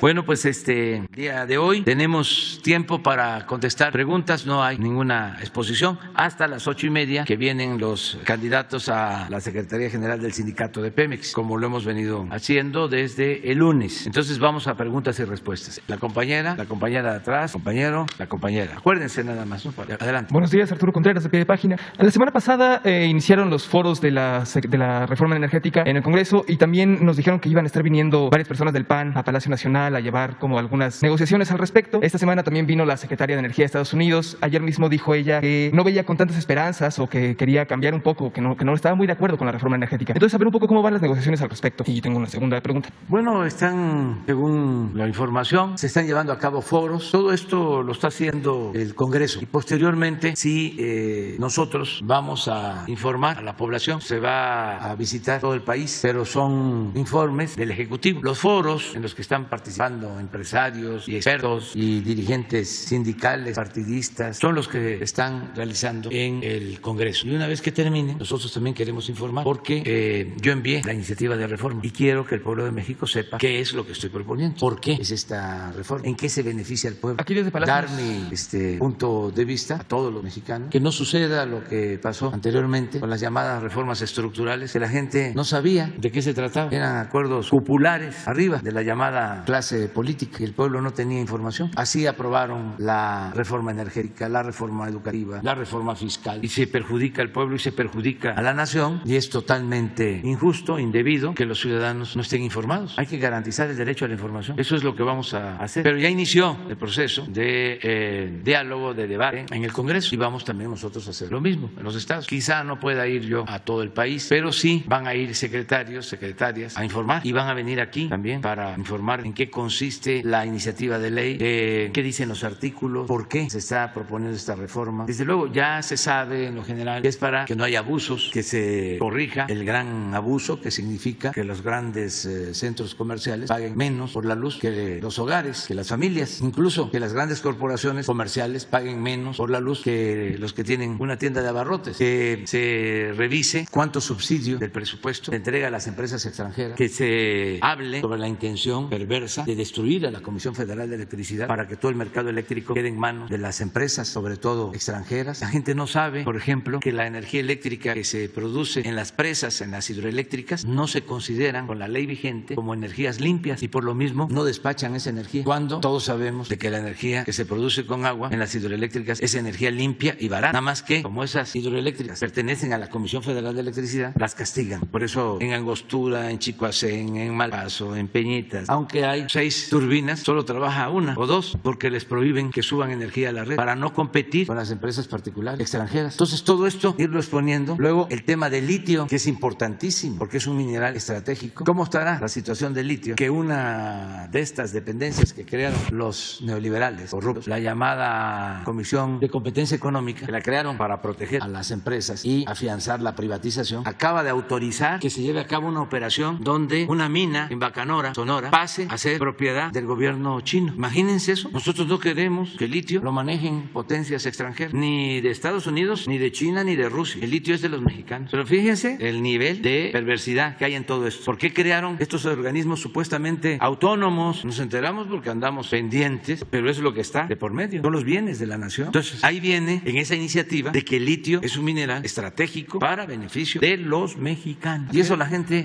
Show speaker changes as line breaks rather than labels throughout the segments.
Bueno, pues día de hoy tenemos tiempo para contestar preguntas, no hay ninguna exposición hasta las 8:30 que vienen los candidatos a la Secretaría General del Sindicato de Pemex, como lo hemos venido haciendo desde el lunes. Entonces vamos a preguntas y respuestas. La compañera de atrás, compañero, la compañera. Acuérdense nada más, ¿no? Adelante.
Buenos días, Arturo Contreras, de Pie de Página. La semana pasada iniciaron los foros de la reforma energética en el Congreso y también nos dijeron que iban a estar viniendo varias personas del PAN a Palacio Nacional a llevar como algunas negociaciones al respecto. Esta semana también vino la secretaria de Energía de Estados Unidos. Ayer mismo dijo ella que no veía con tantas esperanzas o que quería cambiar un poco, que no estaba muy de acuerdo con la reforma energética. Entonces, saber un poco cómo van las negociaciones al respecto. Y tengo una segunda pregunta.
Bueno, según la información, se están llevando a cabo foros. Todo esto lo está haciendo el Congreso. Y posteriormente, sí, nosotros vamos a informar a la población. Se va a visitar todo el país, pero son informes del Ejecutivo. Los foros en los que están participando empresarios y expertos y dirigentes sindicales, partidistas, son los que están realizando en el Congreso. Y una vez que termine, nosotros también queremos informar porque yo envié la iniciativa de reforma y quiero que el pueblo de México sepa qué es lo que estoy proponiendo, por qué es esta reforma, en qué se beneficia al pueblo.
Aquí desde Palacio,
dar mi punto de vista a todos los mexicanos, que no suceda lo que pasó anteriormente con las llamadas reformas estructurales, que la gente no sabía de qué se trataba. Eran acuerdos populares arriba de la llamada clase política, y el pueblo no tenía información. Así aprobaron la reforma energética, la reforma educativa, la reforma fiscal, y se perjudica al pueblo y se perjudica a la nación, y es totalmente injusto, indebido que los ciudadanos no estén informados. Hay que garantizar el derecho a la información. Eso es lo que vamos a hacer. Pero ya inició el proceso de diálogo, de debate en el Congreso, y vamos también nosotros a hacer lo mismo en los estados. Quizá no pueda ir yo a todo el país, pero sí van a ir secretarios, secretarias a informar, y van a venir aquí también para informar en qué consiste la iniciativa de ley, qué dicen los artículos, por qué se está proponiendo esta reforma. Desde luego ya se sabe en lo general que es para que no haya abusos, que se corrija el gran abuso que significa que los grandes centros comerciales paguen menos por la luz que los hogares, que las familias, incluso que las grandes corporaciones comerciales paguen menos por la luz que los que tienen una tienda de abarrotes, que se revise cuánto subsidio del presupuesto se entrega a las empresas extranjeras, que se hable sobre la intención perversa de destruir a la Comisión Federal de Electricidad para que todo el mercado eléctrico quede en manos de las empresas, sobre todo extranjeras. La gente no sabe, por ejemplo, que la energía eléctrica que se produce en las presas, en las hidroeléctricas, no se consideran con la ley vigente como energías limpias, y por lo mismo no despachan esa energía, cuando todos sabemos de que la energía que se produce con agua en las hidroeléctricas es energía limpia y barata. Nada más que, como esas hidroeléctricas pertenecen a la Comisión Federal de Electricidad, las castigan. Por eso en Angostura, en Chicoacén, en Malpaso, en Peñitas, aunque hay 6 turbinas, solo trabaja 1 o 2 porque les prohíben que suban energía a la red para no competir con las empresas particulares extranjeras. Entonces, todo esto irlo exponiendo. Luego, el tema del litio, que es importantísimo porque es un mineral estratégico. ¿Cómo estará la situación del litio? Que una de estas dependencias que crearon los neoliberales corruptos, la llamada Comisión de Competencia Económica, que la crearon para proteger a las empresas y afianzar la privatización, acaba de autorizar que se lleve a cabo una operación donde una mina en Bacanora, Sonora, pase a ser propiedad del gobierno chino. Imagínense eso. Nosotros no queremos que el litio lo manejen potencias extranjeras, ni de Estados Unidos, ni de China, ni de Rusia. El litio es de los mexicanos. Pero fíjense el nivel de perversidad que hay en todo esto. ¿Por qué crearon estos organismos supuestamente autónomos? Nos enteramos porque andamos pendientes, pero es lo que está de por medio. Son los bienes de la nación. Entonces, ahí viene en esa iniciativa de que el litio es un mineral estratégico para beneficio de los mexicanos. Y eso la gente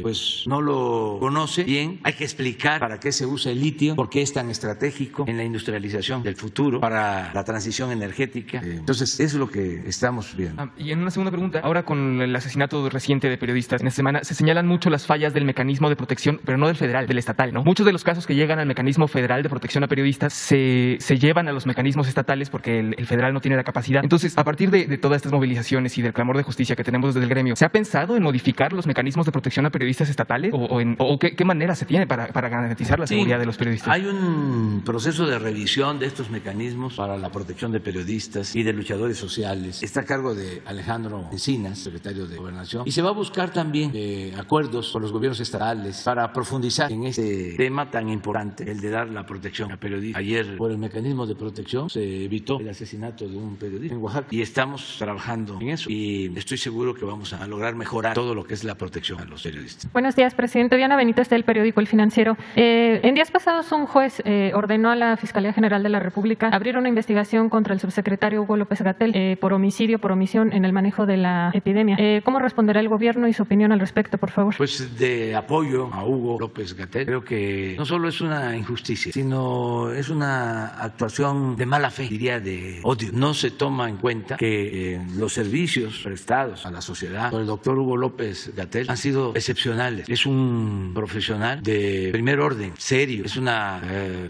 pues no lo conoce bien. Hay que explicar para qué se usa el litio, por qué es tan estratégico en la industrialización del futuro, para la transición energética. Entonces, eso es lo que estamos viendo.
Y en una segunda pregunta, ahora con el asesinato reciente de periodistas en esta semana, se señalan mucho las fallas del mecanismo de protección, pero no del federal, del estatal, ¿no? Muchos de los casos que llegan al mecanismo federal de protección a periodistas se llevan a los mecanismos estatales porque el federal no tiene la capacidad. Entonces, a partir de todas estas movilizaciones y del clamor de justicia que tenemos desde el gremio, ¿se ha pensado en modificar los mecanismos de protección a periodistas estatales? ¿O qué manera se tiene para garantizar la seguridad de los periodistas?
Hay un proceso de revisión de estos mecanismos para la protección de periodistas y de luchadores sociales. Está a cargo de Alejandro Encinas, secretario de Gobernación, y se va a buscar también acuerdos con los gobiernos estatales para profundizar en este tema tan importante, el de dar la protección a periodistas. Ayer, por el mecanismo de protección, se evitó el asesinato de un periodista en Oaxaca, y estamos trabajando en eso, y estoy seguro que vamos a lograr mejorar todo lo que es la protección a los periodistas.
Buenos días, presidente. Diana Benítez, del periódico El Financiero. En días pasados un juez ordenó a la Fiscalía General de la República abrir una investigación contra el subsecretario Hugo López-Gatell por homicidio, por omisión en el manejo de la epidemia. ¿Cómo responderá el gobierno y su opinión al respecto, por favor?
Pues de apoyo a Hugo López-Gatell. Creo que no solo es una injusticia, sino es una actuación de mala fe, diría de odio. No se toma en cuenta que los servicios prestados a la sociedad por el doctor Hugo López-Gatell han sido excepcionales. Es un profesional de primer orden, serio. Es una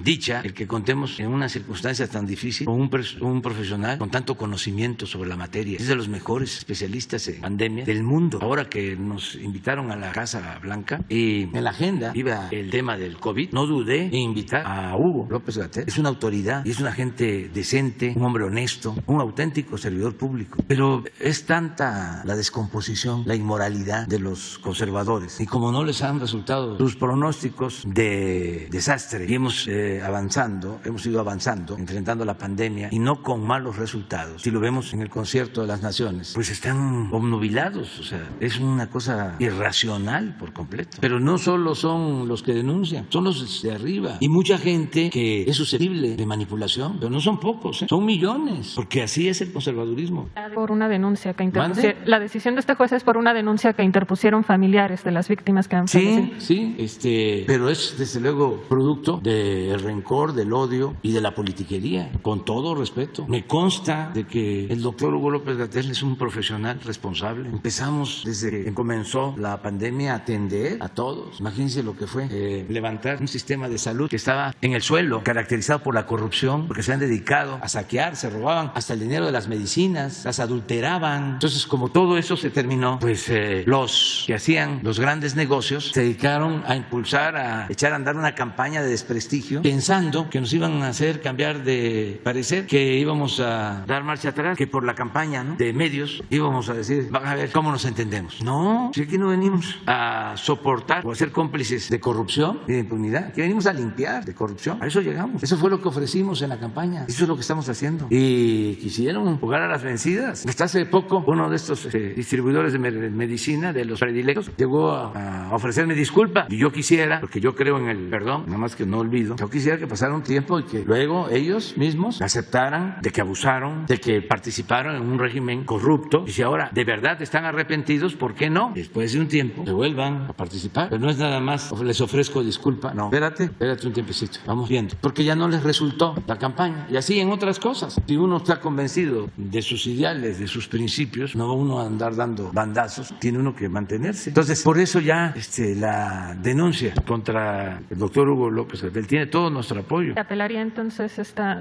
dicha el que contemos en una circunstancia tan difícil con un profesional con tanto conocimiento sobre la materia. Es de los mejores especialistas en pandemia del mundo. Ahora que nos invitaron a la Casa Blanca y en la agenda iba el tema del COVID, no dudé en invitar a Hugo López-Gatell. Es una autoridad y es una gente decente, un hombre honesto, un auténtico servidor público. Pero es tanta la descomposición, la inmoralidad de los conservadores. Y como no les han resultado sus pronósticos de desastre, y hemos ido avanzando, enfrentando la pandemia y no con malos resultados. Si lo vemos en el concierto de las naciones, pues están obnubilados. O sea, es una cosa irracional por completo. Pero no solo son los que denuncian, son los de arriba. Y mucha gente que es susceptible de manipulación, pero no son pocos, son millones, porque así es el conservadurismo.
Por una denuncia que interpusieron. La decisión de este juez es por una denuncia que interpusieron familiares de las víctimas que han fallecido.
Sí, pero es desde luego producto del rencor, del odio y de la politiquería, con todo respeto. Me consta de que el doctor Hugo López-Gatell es un profesional responsable. Empezamos desde que comenzó la pandemia a atender a todos. Imagínense lo que fue levantar un sistema de salud que estaba en el suelo, caracterizado por la corrupción, porque se han dedicado a saquear, se robaban hasta el dinero de las medicinas, las adulteraban. Entonces, como todo eso se terminó, pues los que hacían los grandes negocios se dedicaron a impulsar, a echar a andar una campaña de desprestigio, pensando que nos iban a hacer cambiar de parecer, que íbamos a dar marcha atrás, que por la campaña, ¿no?, de medios íbamos a decir, van a ver cómo nos entendemos. No, si aquí no venimos a soportar o a ser cómplices de corrupción y de impunidad, aquí venimos a limpiar de corrupción. A eso llegamos. Eso fue lo que ofrecimos en la campaña. Eso es lo que estamos haciendo. Y quisieron jugar a las vencidas. Hasta hace poco, uno de estos distribuidores de medicina, de los predilectos, llegó a ofrecerme disculpa. Y yo quisiera, porque yo creo en el perdón, nada más que no olvido, yo quisiera que pasara un tiempo y que luego ellos mismos aceptaran de que abusaron, de que participaron en un régimen corrupto. Y si ahora de verdad están arrepentidos, ¿por qué no? Después de un tiempo, que vuelvan a participar. Pero no es nada más, les ofrezco disculpa. No, espérate un tiempecito. Vamos viendo. Porque ya no les resultó la campaña. Y así en otras cosas. Si uno está convencido de sus ideales, de sus principios, no va uno a andar dando bandazos, tiene uno que mantenerse. Entonces, por eso ya la denuncia contra el doctor Hugo López-Gatell tiene todo nuestro apoyo.
¿Se apelaría entonces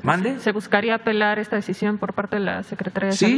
¿Mande?
¿Se buscaría apelar esta decisión por parte de la Secretaría de Salud?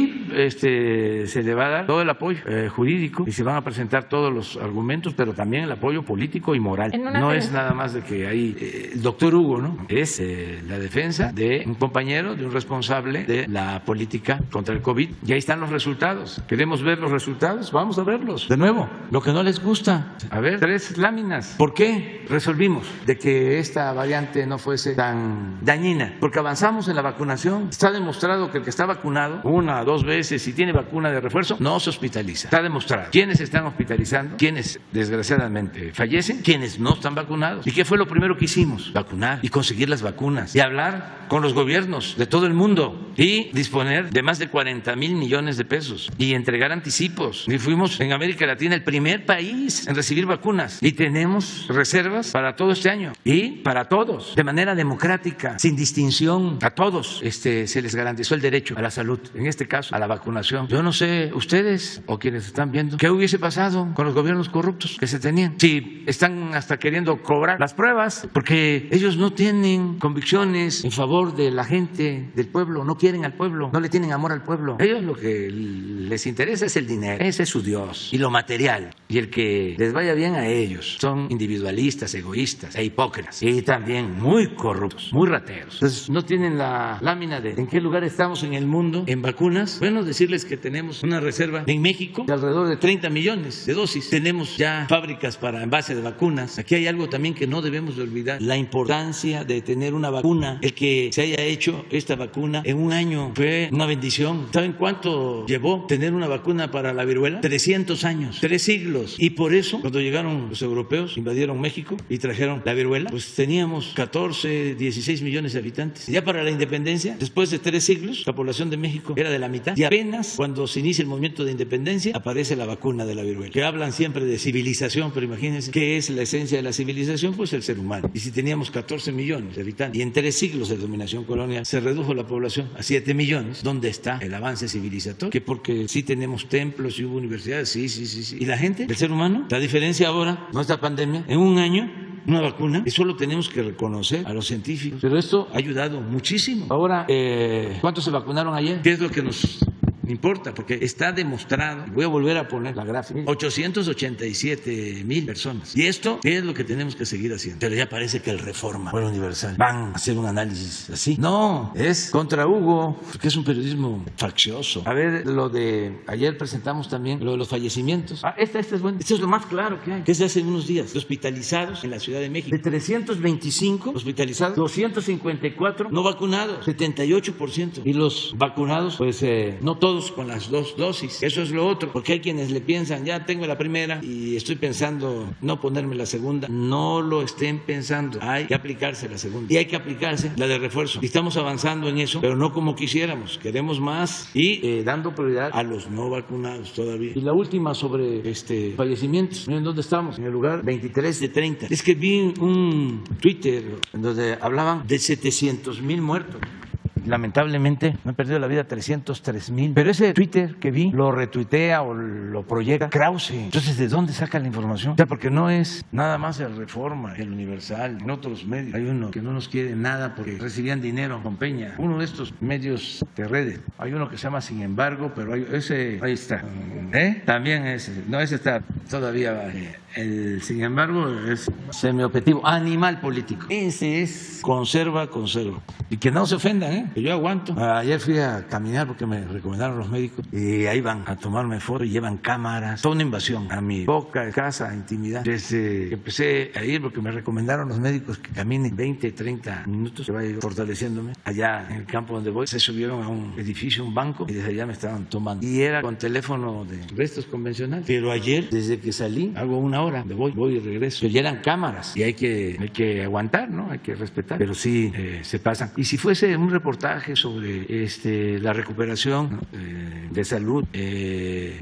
Sí, se le va a dar todo el apoyo jurídico y se van a presentar todos los argumentos, pero también el apoyo político y moral. No es nada más de que ahí el doctor Hugo, ¿no?, es la defensa de un compañero, de un responsable de la política contra el COVID. Y ahí están los resultados. ¿Queremos ver los resultados? Vamos a verlos. De nuevo, lo que no les gusta. A ver, 3 láminas. ¿Por qué resolvimos de que esta variante no fuese tan dañina? Porque avanzamos en la vacunación. Está demostrado que el que está vacunado 1 o 2 veces y tiene vacuna de refuerzo no se hospitaliza. Está demostrado. ¿Quiénes están hospitalizando? ¿Quiénes desgraciadamente fallecen? ¿Quiénes no están vacunados? ¿Y qué fue lo primero que hicimos? Vacunar y conseguir las vacunas y hablar con los gobiernos de todo el mundo y disponer de más de 40,000 millones de pesos y entregar anticipos. Y fuimos en América Latina el primer país en recibir vacunas y tenemos reservas para todo este año y para todos, de manera democrática, sin distinción. A todos se les garantizó el derecho a la salud, en este caso a la vacunación. Yo no sé, ustedes o quienes están viendo, ¿qué hubiese pasado con los gobiernos corruptos que se tenían? Si están hasta queriendo cobrar las pruebas, porque ellos no tienen convicciones en favor de la gente, del pueblo, no quieren al pueblo, no le tienen amor al pueblo. Ellos lo que les interesa es el dinero, ese es su Dios, y lo material, y el que les vaya bien a ellos. Son individualistas, egoístas e hipócritas, y también muy corruptos, muy rateros. Entonces, no tienen la lámina de en qué lugar estamos en el mundo en vacunas. Bueno, decirles que tenemos una reserva en México de alrededor de 30 millones de dosis. Tenemos ya fábricas para envase de vacunas. Aquí hay algo también que no debemos de olvidar, la importancia de tener una vacuna. El que se haya hecho esta vacuna en un año fue una bendición. ¿Saben cuánto llevó tener una vacuna para la viruela? 300 años, 3 siglos. Y por eso, cuando llegaron los europeos, invadieron México, y trajeron la viruela, pues teníamos 14, 16 millones de habitantes. Ya para la independencia, después de 3 siglos, la población de México era de la mitad. Y apenas cuando se inicia el movimiento de independencia, aparece la vacuna de la viruela. Que hablan siempre de civilización, pero imagínense, ¿qué es la esencia de la civilización? Pues el ser humano. Y si teníamos 14 millones de habitantes y en 3 siglos de dominación colonial se redujo la población a 7 millones, ¿dónde está el avance civilizatorio? Que porque sí tenemos templos y hubo universidades, sí. ¿Y la gente? ¿El ser humano? La diferencia ahora, no esta pandemia, en un año, una vacuna, eso lo tenemos que reconocer a los científicos. Pero esto ha ayudado muchísimo. Ahora, ¿cuántos se vacunaron ayer? ¿Qué es lo que nos importa? Porque está demostrado, voy a volver a poner la gráfica, 887,000 personas. Y esto es lo que tenemos que seguir haciendo. Pero ya parece que el Reforma o el Universal van a hacer un análisis así. No, es contra Hugo, porque es un periodismo faccioso. A ver, lo de ayer presentamos también, lo de los fallecimientos. Este es bueno. Este es lo más claro que hay. Que es de hace unos días. Hospitalizados en la Ciudad de México. De 325 hospitalizados, 254 no vacunados, 78%. Y los vacunados, pues no todos con las 2 dosis. Eso es lo otro, porque hay quienes le piensan, ya tengo la primera y estoy pensando no ponerme la segunda. No lo estén pensando. Hay que aplicarse la segunda. Y hay que aplicarse la de refuerzo. Y estamos avanzando en eso, pero no como quisiéramos. Queremos más y dando prioridad a los no vacunados todavía. Y la última sobre fallecimientos. Miren dónde estamos. En el lugar 23 de 30. Es que vi un Twitter en donde hablaban de 700,000 muertos. Lamentablemente me he perdido la vida 303,000. Pero ese Twitter que vi lo retuitea o lo proyecta Krause. Entonces, ¿de dónde saca la información? O sea, porque no es nada más el Reforma, el Universal, en otros medios. Hay uno que no nos quiere nada porque recibían dinero con Peña. Uno de estos medios de redes. Hay uno que se llama Sin Embargo, pero ahí está. También ese. No, ese está todavía. El Sin Embargo es semiobjetivo, animal político. Ese es conserva. Y que no se ofendan, que yo aguanto. Ayer fui a caminar porque me recomendaron los médicos y ahí van a tomarme fotos y llevan cámaras. Toda una invasión a mi boca, casa, intimidad. Desde que empecé a ir porque me recomendaron los médicos que caminen 20, 30 minutos, se va a ir fortaleciéndome. Allá en el campo donde voy, se subieron a un edificio, un banco, y desde allá me estaban tomando. Y era con teléfono de restos convencionales. Pero ayer, desde que salí, hago una hora, me voy y regreso. Pero ya eran cámaras y hay que aguantar, ¿no? Hay que respetar. Pero sí se pasan. Y si fuese un reportaje sobre la recuperación de salud,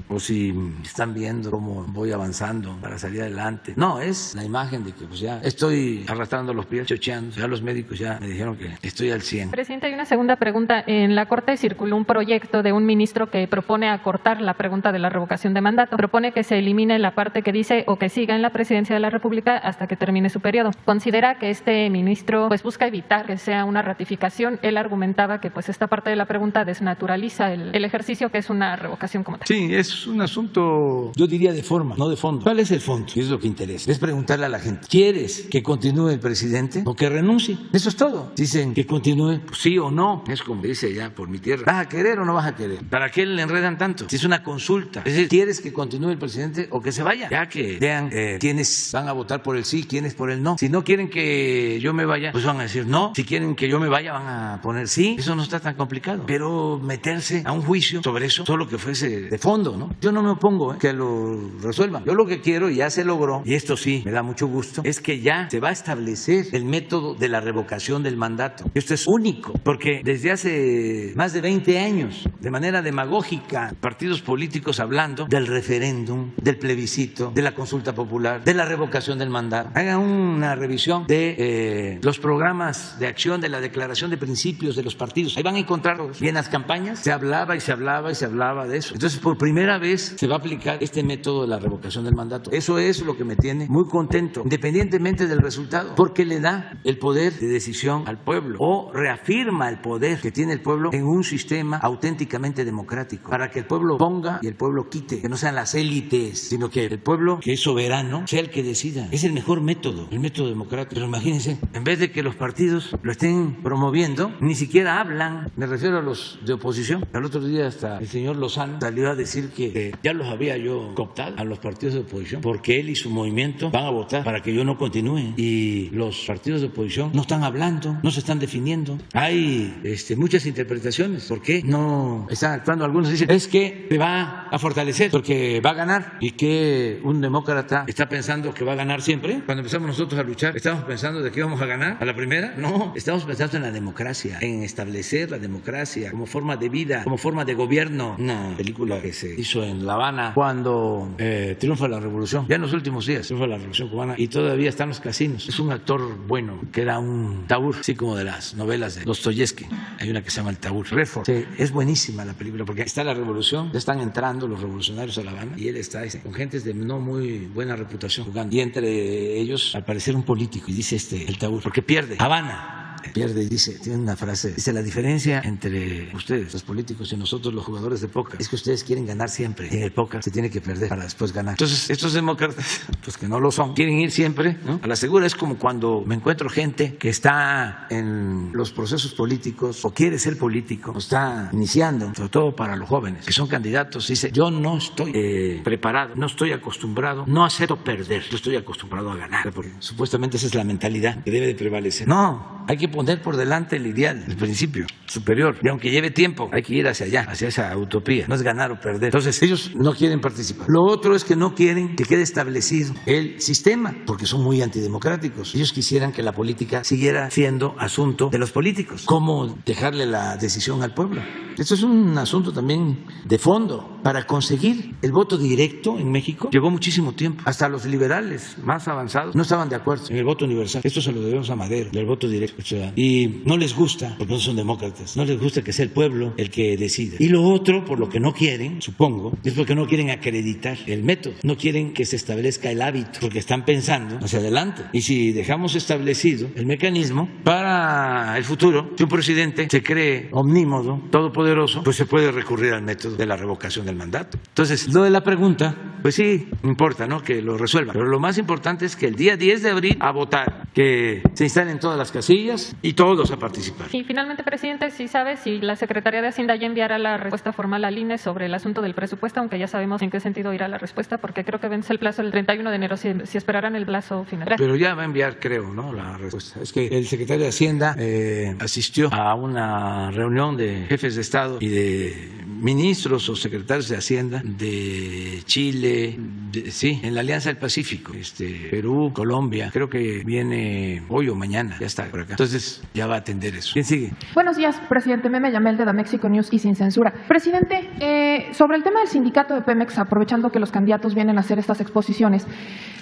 o si están viendo cómo voy avanzando para salir adelante. No, es la imagen de que pues ya estoy arrastrando los pies, chocheando. Ya los médicos ya me dijeron que estoy al 100.
Presidente, hay una segunda pregunta. En la Corte circuló un proyecto de un ministro que propone acortar la pregunta de la revocación de mandato. Propone que se elimine la parte que dice o que siga en la presidencia de la República hasta que termine su periodo. Considera que este ministro pues busca evitar que sea una ratificación. Él argumentaba que pues esta parte de la pregunta desnaturaliza el ejercicio que es una revocación como tal.
Sí, es un asunto, yo diría de forma, no de fondo. ¿Cuál es el fondo? ¿Qué es lo que interesa? Es preguntarle a la gente, ¿quieres que continúe el presidente o que renuncie? Eso es todo. Dicen que continúe, pues sí o no. Es como dice ya por mi tierra. ¿Vas a querer o no vas a querer? ¿Para qué le enredan tanto? Si es una consulta. Es decir, ¿quieres que continúe el presidente o que se vaya? Ya que vean quiénes van a votar por el sí, quiénes por el no. Si no quieren que yo me vaya, pues van a decir no. Si quieren que yo me vaya, van a poner sí. Eso no está tan complicado. Pero meterse a un juicio sobre eso, solo que fuese de fondo, ¿no? Yo no me opongo que lo resuelvan. Yo lo que quiero, y ya se logró, y esto sí me da mucho gusto, es que ya se va a establecer el método de la revocación del mandato. Esto es único, porque desde hace más de 20 años, de manera demagógica, partidos políticos hablando del referéndum, del plebiscito, de la consulta popular, de la revocación del mandato. Hagan una revisión de los programas de acción de la declaración de principios de los partidos. Ahí van a encontrar, y en las campañas se hablaba de eso. Entonces, por primera vez se va a aplicar este método de la revocación del mandato. Eso es lo que me tiene muy contento, independientemente del resultado, porque le da el poder de decisión al pueblo, o reafirma el poder que tiene el pueblo en un sistema auténticamente democrático, para que el pueblo ponga y el pueblo quite, que no sean las élites, sino que el pueblo, que es soberano, sea el que decida. Es el mejor método, el método democrático. Pero imagínense, en vez de que los partidos lo estén promoviendo, ni siquiera siquiera hablan, me refiero a los de oposición. El otro día hasta el señor Lozano salió a decir que ya los había yo cooptado a los partidos de oposición, porque él y su movimiento van a votar para que yo no continúe. Y los partidos de oposición no están hablando, no se están definiendo. Hay muchas interpretaciones. ¿Por qué no están actuando? Algunos dicen, es que se va a fortalecer porque va a ganar, y que un demócrata está pensando que va a ganar siempre. Cuando empezamos nosotros a luchar, ¿estamos pensando de que íbamos a ganar a la primera? No, estamos pensando en la democracia, en establecer la democracia como forma de vida, como forma de gobierno. Una película que se hizo en La Habana cuando triunfa la revolución, ya en los últimos días triunfa la revolución cubana, y todavía están los casinos. Es un actor bueno, que era un Taur, así como de las novelas de Dostoyevsky. Hay una que se llama El Taur. Reform. Sí, es buenísima la película, porque está la revolución, ya están entrando los revolucionarios a La Habana, y él está con gentes de no muy buena reputación jugando, y entre ellos al parecer un político, y dice el Taur, porque pierde Habana. Pierde y dice, tiene una frase, dice: la diferencia entre ustedes, los políticos, y nosotros, los jugadores de póker, es que ustedes quieren ganar siempre. En el póker se tiene que perder para después ganar. Entonces, estos demócratas, pues que no lo son, quieren ir siempre, ¿no?, a la segura. Es como cuando me encuentro gente que está en los procesos políticos o quiere ser político, o está iniciando, sobre todo para los jóvenes, que son candidatos, y dice: yo no estoy preparado, no estoy acostumbrado, no acepto perder, yo estoy acostumbrado a ganar, porque supuestamente esa es la mentalidad que debe de prevalecer. No, hay que poner por delante el ideal, el principio superior, y aunque lleve tiempo, hay que ir hacia allá, hacia esa utopía. No es ganar o perder. Entonces ellos no quieren participar. Lo otro es que no quieren que quede establecido el sistema, porque son muy antidemocráticos. Ellos quisieran que la política siguiera siendo asunto de los políticos. ¿Cómo dejarle la decisión al pueblo? Esto es un asunto también de fondo. Para conseguir el voto directo en México llevó muchísimo tiempo. Hasta los liberales más avanzados no estaban de acuerdo en el voto universal. Esto se lo debemos a Madero, del voto directo. Y no les gusta, porque no son demócratas, no les gusta que sea el pueblo el que decida. Y lo otro, por lo que no quieren, supongo, es porque no quieren acreditar el método. No quieren que se establezca el hábito, porque están pensando hacia adelante. Y si dejamos establecido el mecanismo para el futuro, si un presidente se cree omnímodo, todopoderoso, pues se puede recurrir al método de la revocación del mandato. Entonces, lo de la pregunta, pues sí, importa, ¿no?, que lo resuelva. Pero lo más importante es que el día 10 de abril a votar, que se instalen todas las casillas y todos a participar.
Y finalmente, presidente, si sabe si la Secretaría de Hacienda ya enviará la respuesta formal al INE sobre el asunto del presupuesto, aunque ya sabemos en qué sentido irá la respuesta, porque creo que vence el plazo el 31 de enero, si esperarán el plazo final. Gracias.
Pero ya va a enviar, creo, ¿no?, la respuesta. Es que el secretario de Hacienda asistió a una reunión de jefes de Estado y de ministros o secretarios de Hacienda de Chile, sí, en la Alianza del Pacífico, Perú, Colombia. Creo que viene hoy o mañana, ya está por acá. Entonces ya va a atender eso. ¿Quién sigue?
Buenos días, presidente. Meme Yamel de Damexico News y Sin Censura. Presidente, sobre el tema del sindicato de Pemex, aprovechando que los candidatos vienen a hacer estas exposiciones,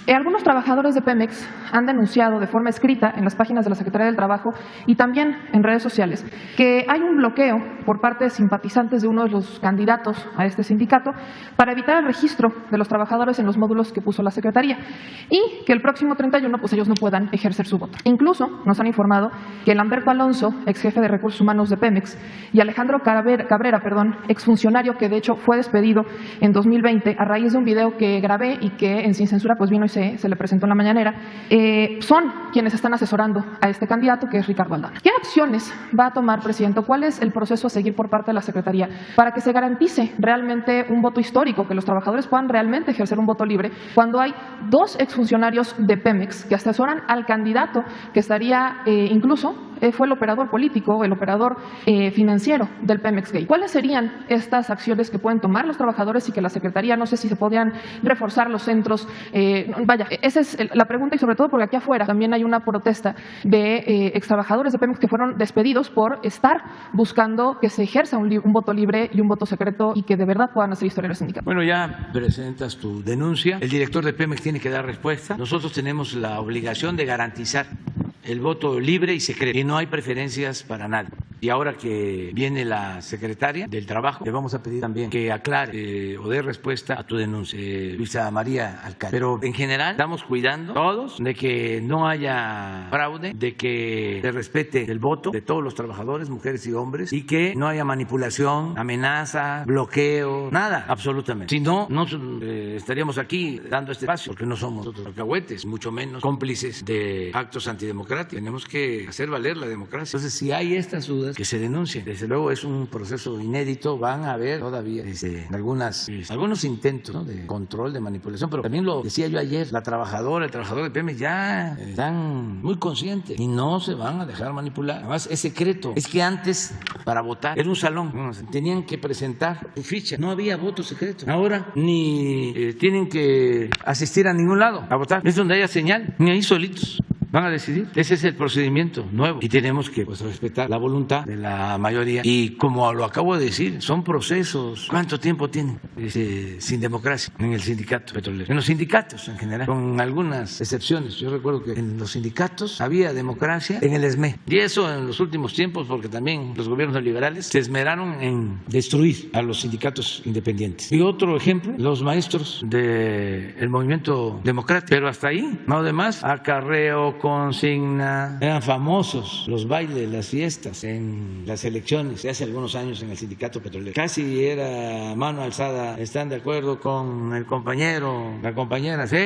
algunos trabajadores de Pemex han denunciado de forma escrita en las páginas de la Secretaría del Trabajo y también en redes sociales que hay un bloqueo por parte de simpatizantes de uno de los candidatos a este sindicato para evitar el registro de los trabajadores en los módulos que puso la Secretaría, y que el próximo 31 pues ellos no puedan ejercer su voto. Incluso nos han informado que Lamberto Alonso, ex jefe de Recursos Humanos de Pemex, y Alejandro Cabrera, exfuncionario que de hecho fue despedido en 2020 a raíz de un video que grabé y que en Sin Censura pues vino y se le presentó en la mañanera, son quienes están asesorando a este candidato, que es Ricardo Aldana. ¿Qué acciones va a tomar, presidente? ¿Cuál es el proceso a seguir por parte de la Secretaría para que se garantice realmente un voto histórico, que los trabajadores puedan realmente ejercer un voto libre, cuando hay dos exfuncionarios de Pemex que asesoran al candidato que estaría incluso fue el operador político, el operador financiero del Pemex Gate? ¿Cuáles serían estas acciones que pueden tomar los trabajadores y que la Secretaría, no sé si se podrían reforzar los centros? Esa es la pregunta, y sobre todo porque aquí afuera también hay una protesta de extrabajadores de Pemex que fueron despedidos por estar buscando que se ejerza un voto libre y un voto secreto, y que de verdad puedan hacer historia los sindicatos.
Bueno, ya presentas tu denuncia. El director de Pemex tiene que dar respuesta. Nosotros tenemos la obligación de garantizar el voto libre y secreto, y no hay preferencias para nadie. Y ahora que viene la secretaria del Trabajo, le vamos a pedir también que aclare o dé respuesta a tu denuncia, Luisa María Alcalde. Pero en general estamos cuidando todos de que no haya fraude, de que se respete el voto de todos los trabajadores, mujeres y hombres, y que no haya manipulación, amenaza, bloqueo, nada, absolutamente. Si no, no estaríamos aquí dando este espacio, porque no somos nosotros alcahuetes, mucho menos cómplices de actos antidemocráticos. Tenemos que hacer valer la democracia. Entonces, si hay estas dudas, cosas que se denuncien. Desde luego es un proceso inédito, van a haber todavía algunos intentos, ¿no?, de control, de manipulación, pero también lo decía yo ayer, el trabajador de Pemex ya están muy conscientes y no se van a dejar manipular. Además es secreto, es que antes para votar era un salón, tenían que presentar su ficha, no había voto secreto. Ahora ni tienen que asistir a ningún lado a votar, es donde haya señal, ni ahí solitos van a decidir. Ese es el procedimiento nuevo y tenemos que respetar la voluntad de la mayoría. Y como lo acabo de decir, son procesos. ¿Cuánto tiempo tienen sin democracia en el sindicato petrolero? En los sindicatos en general, con algunas excepciones. Yo recuerdo que en los sindicatos había democracia en el SME. Y eso en los últimos tiempos, porque también los gobiernos liberales se esmeraron en destruir a los sindicatos independientes. Y otro ejemplo, los maestros del movimiento democrático. Pero hasta ahí, no demás, acarreo, consigna, eran famosos los bailes, las fiestas en las elecciones de hace algunos años en el sindicato petrolero. Casi era mano alzada, están de acuerdo con el compañero, la compañera, sí.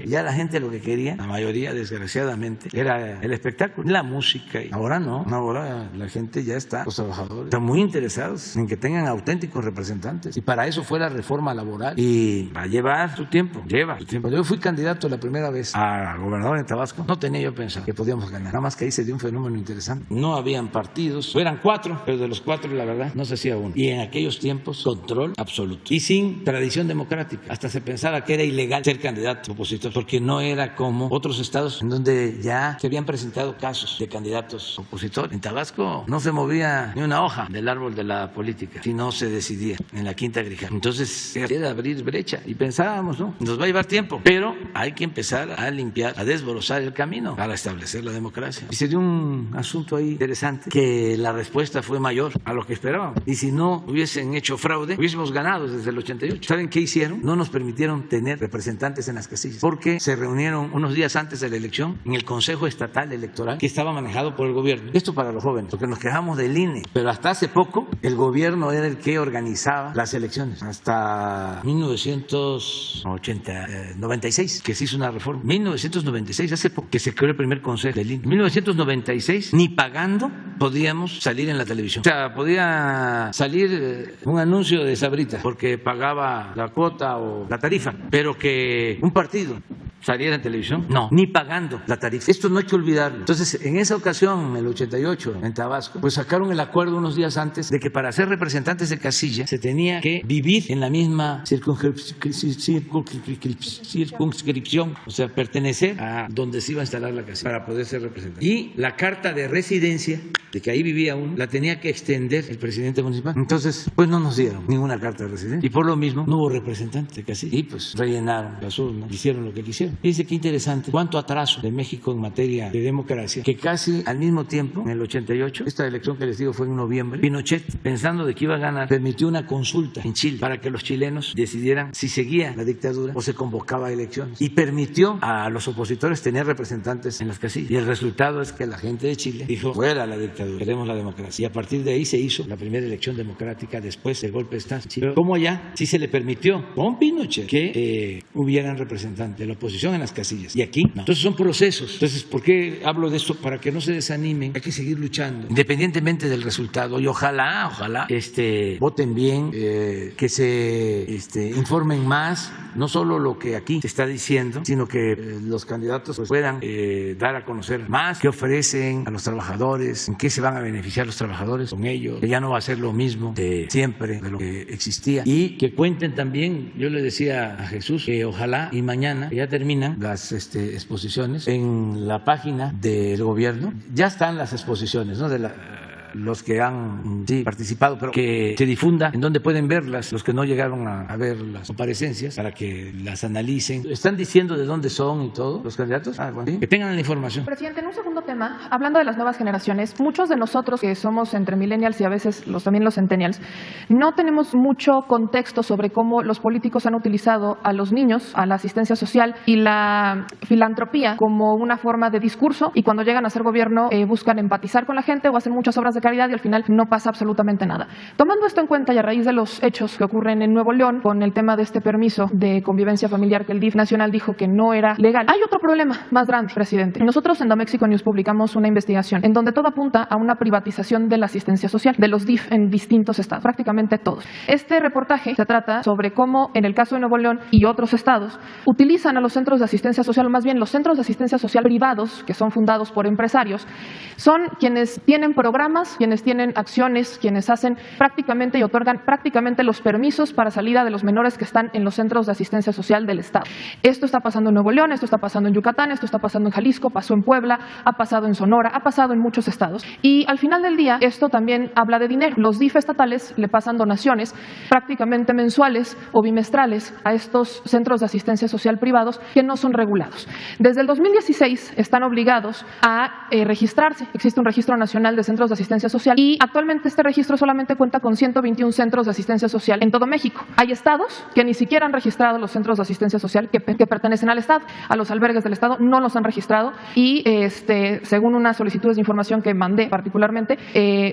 Ya la gente lo que quería, la mayoría desgraciadamente, era el espectáculo, la música. Y ahora no, ahora la gente ya está, los trabajadores están muy interesados en que tengan auténticos representantes. Y para eso fue la reforma laboral y va a llevar su tiempo, Cuando yo fui candidato la primera vez a gobernador en Tabasco, no tenía yo pensado que podíamos ganar. Nada más que ahí se dio un fenómeno interesante. No habían partidos, eran 4, pero de los 4 la verdad no se hacía uno. Y en aquellos tiempos control absoluto y sin tradición democrática. Hasta se pensaba que era ilegal ser candidato opositor porque no era como otros estados en donde ya se habían presentado casos de candidatos opositores. En Tabasco no se movía ni una hoja del árbol de la política si no se decidía en la Quinta Grijalva. Entonces era abrir brecha y pensábamos, ¿no? Nos va a llevar tiempo, pero hay que empezar a limpiar, a desbrozar el camino para establecer la democracia. Y se dio un asunto ahí interesante, que la respuesta fue mayor a lo que esperábamos. Y si no hubiesen hecho fraude, hubiésemos ganado desde el 88. ¿Saben qué hicieron? No nos permitieron tener representantes en las casillas, porque se reunieron unos días antes de la elección en el Consejo Estatal Electoral, que estaba manejado por el gobierno. Esto para los jóvenes, porque nos quejamos del INE, pero hasta hace poco el gobierno era el que organizaba las elecciones. Hasta 1996, que se hizo una reforma. 1996, hace poco, que se creó el primer consejo del INE. En 1996, ni pagando podíamos salir en la televisión. O sea, podía salir un anuncio de Sabrita porque pagaba la cuota o la tarifa, pero que un partido saliera en televisión, no, ni pagando la tarifa. Esto no hay que olvidarlo. Entonces, en esa ocasión, en el 88, en Tabasco, pues sacaron el acuerdo unos días antes de que para ser representantes de casilla se tenía que vivir en la misma circunscripción, o sea, pertenecer a donde se iba a instalar la casilla para poder ser representante. Y la carta de residencia, de que ahí vivía uno, la tenía que extender el presidente municipal. Entonces, pues no nos dieron ninguna carta de residencia. Y por lo mismo, no hubo representante de casilla. Y pues rellenaron las urnas, hicieron lo que quisieron. Dice que interesante cuánto atraso de México en materia de democracia, que casi al mismo tiempo, en el 88, esta elección que les digo fue en noviembre, Pinochet, pensando de que iba a ganar, permitió una consulta en Chile para que los chilenos decidieran si seguía la dictadura o se convocaba a elecciones, y permitió a los opositores tener representantes en las casillas. Y el resultado es que la gente de Chile dijo, fuera la dictadura, queremos la democracia. Y a partir de ahí se hizo la primera elección democrática después del golpe de Estado. Pero como allá sí se le permitió con Pinochet que hubieran representantes de la oposición en las casillas, y aquí no. Entonces son procesos. Entonces, ¿por qué hablo de esto? Para que no se desanimen, hay que seguir luchando independientemente del resultado, y ojalá voten bien, que se informen más, no solo lo que aquí se está diciendo, sino que los candidatos pues puedan dar a conocer más qué ofrecen a los trabajadores, en qué se van a beneficiar los trabajadores con ellos, que ya no va a ser lo mismo de siempre, de lo que existía, y que cuenten también. Yo le decía a Jesús que ojalá y mañana, que ya terminan las exposiciones, en la página del gobierno ya están las exposiciones, ¿no?, de los que han participado, pero que se difunda en donde pueden verlas, los que no llegaron a ver las comparecencias, para que las analicen. ¿Están diciendo de dónde son y todo los candidatos? Bueno, ¿sí? Que tengan la información.
Presidente, en un segundo tema, hablando de las nuevas generaciones, muchos de nosotros que somos entre millennials y a veces también los centennials, no tenemos mucho contexto sobre cómo los políticos han utilizado a los niños, a la asistencia social y la filantropía como una forma de discurso, y cuando llegan a ser gobierno buscan empatizar con la gente o hacen muchas obras de de caridad y al final no pasa absolutamente nada. Tomando esto en cuenta y a raíz de los hechos que ocurren en Nuevo León con el tema de este permiso de convivencia familiar que el DIF nacional dijo que no era legal, hay otro problema más grande, presidente. Nosotros en The Mexico News publicamos una investigación en donde todo apunta a una privatización de la asistencia social, de los DIF en distintos estados, prácticamente todos. Este reportaje se trata sobre cómo en el caso de Nuevo León y otros estados utilizan a los centros de asistencia social, o más bien los centros de asistencia social privados, que son fundados por empresarios, son quienes tienen programas, quienes tienen acciones, quienes hacen prácticamente y otorgan prácticamente los permisos para salida de los menores que están en los centros de asistencia social del estado. Esto está pasando en Nuevo León, esto está pasando en Yucatán, esto está pasando en Jalisco, pasó en Puebla, ha pasado en Sonora, ha pasado en muchos estados. Y al final del día, esto también habla de dinero. Los DIF estatales le pasan donaciones prácticamente mensuales o bimestrales a estos centros de asistencia social privados que no son regulados. Desde el 2016 están obligados a registrarse. Existe un registro nacional de centros de asistencia social y actualmente este registro solamente cuenta con 121 centros de asistencia social en todo México. Hay estados que ni siquiera han registrado los centros de asistencia social que pertenecen al estado, a los albergues del estado no los han registrado y según unas solicitudes de información que mandé particularmente,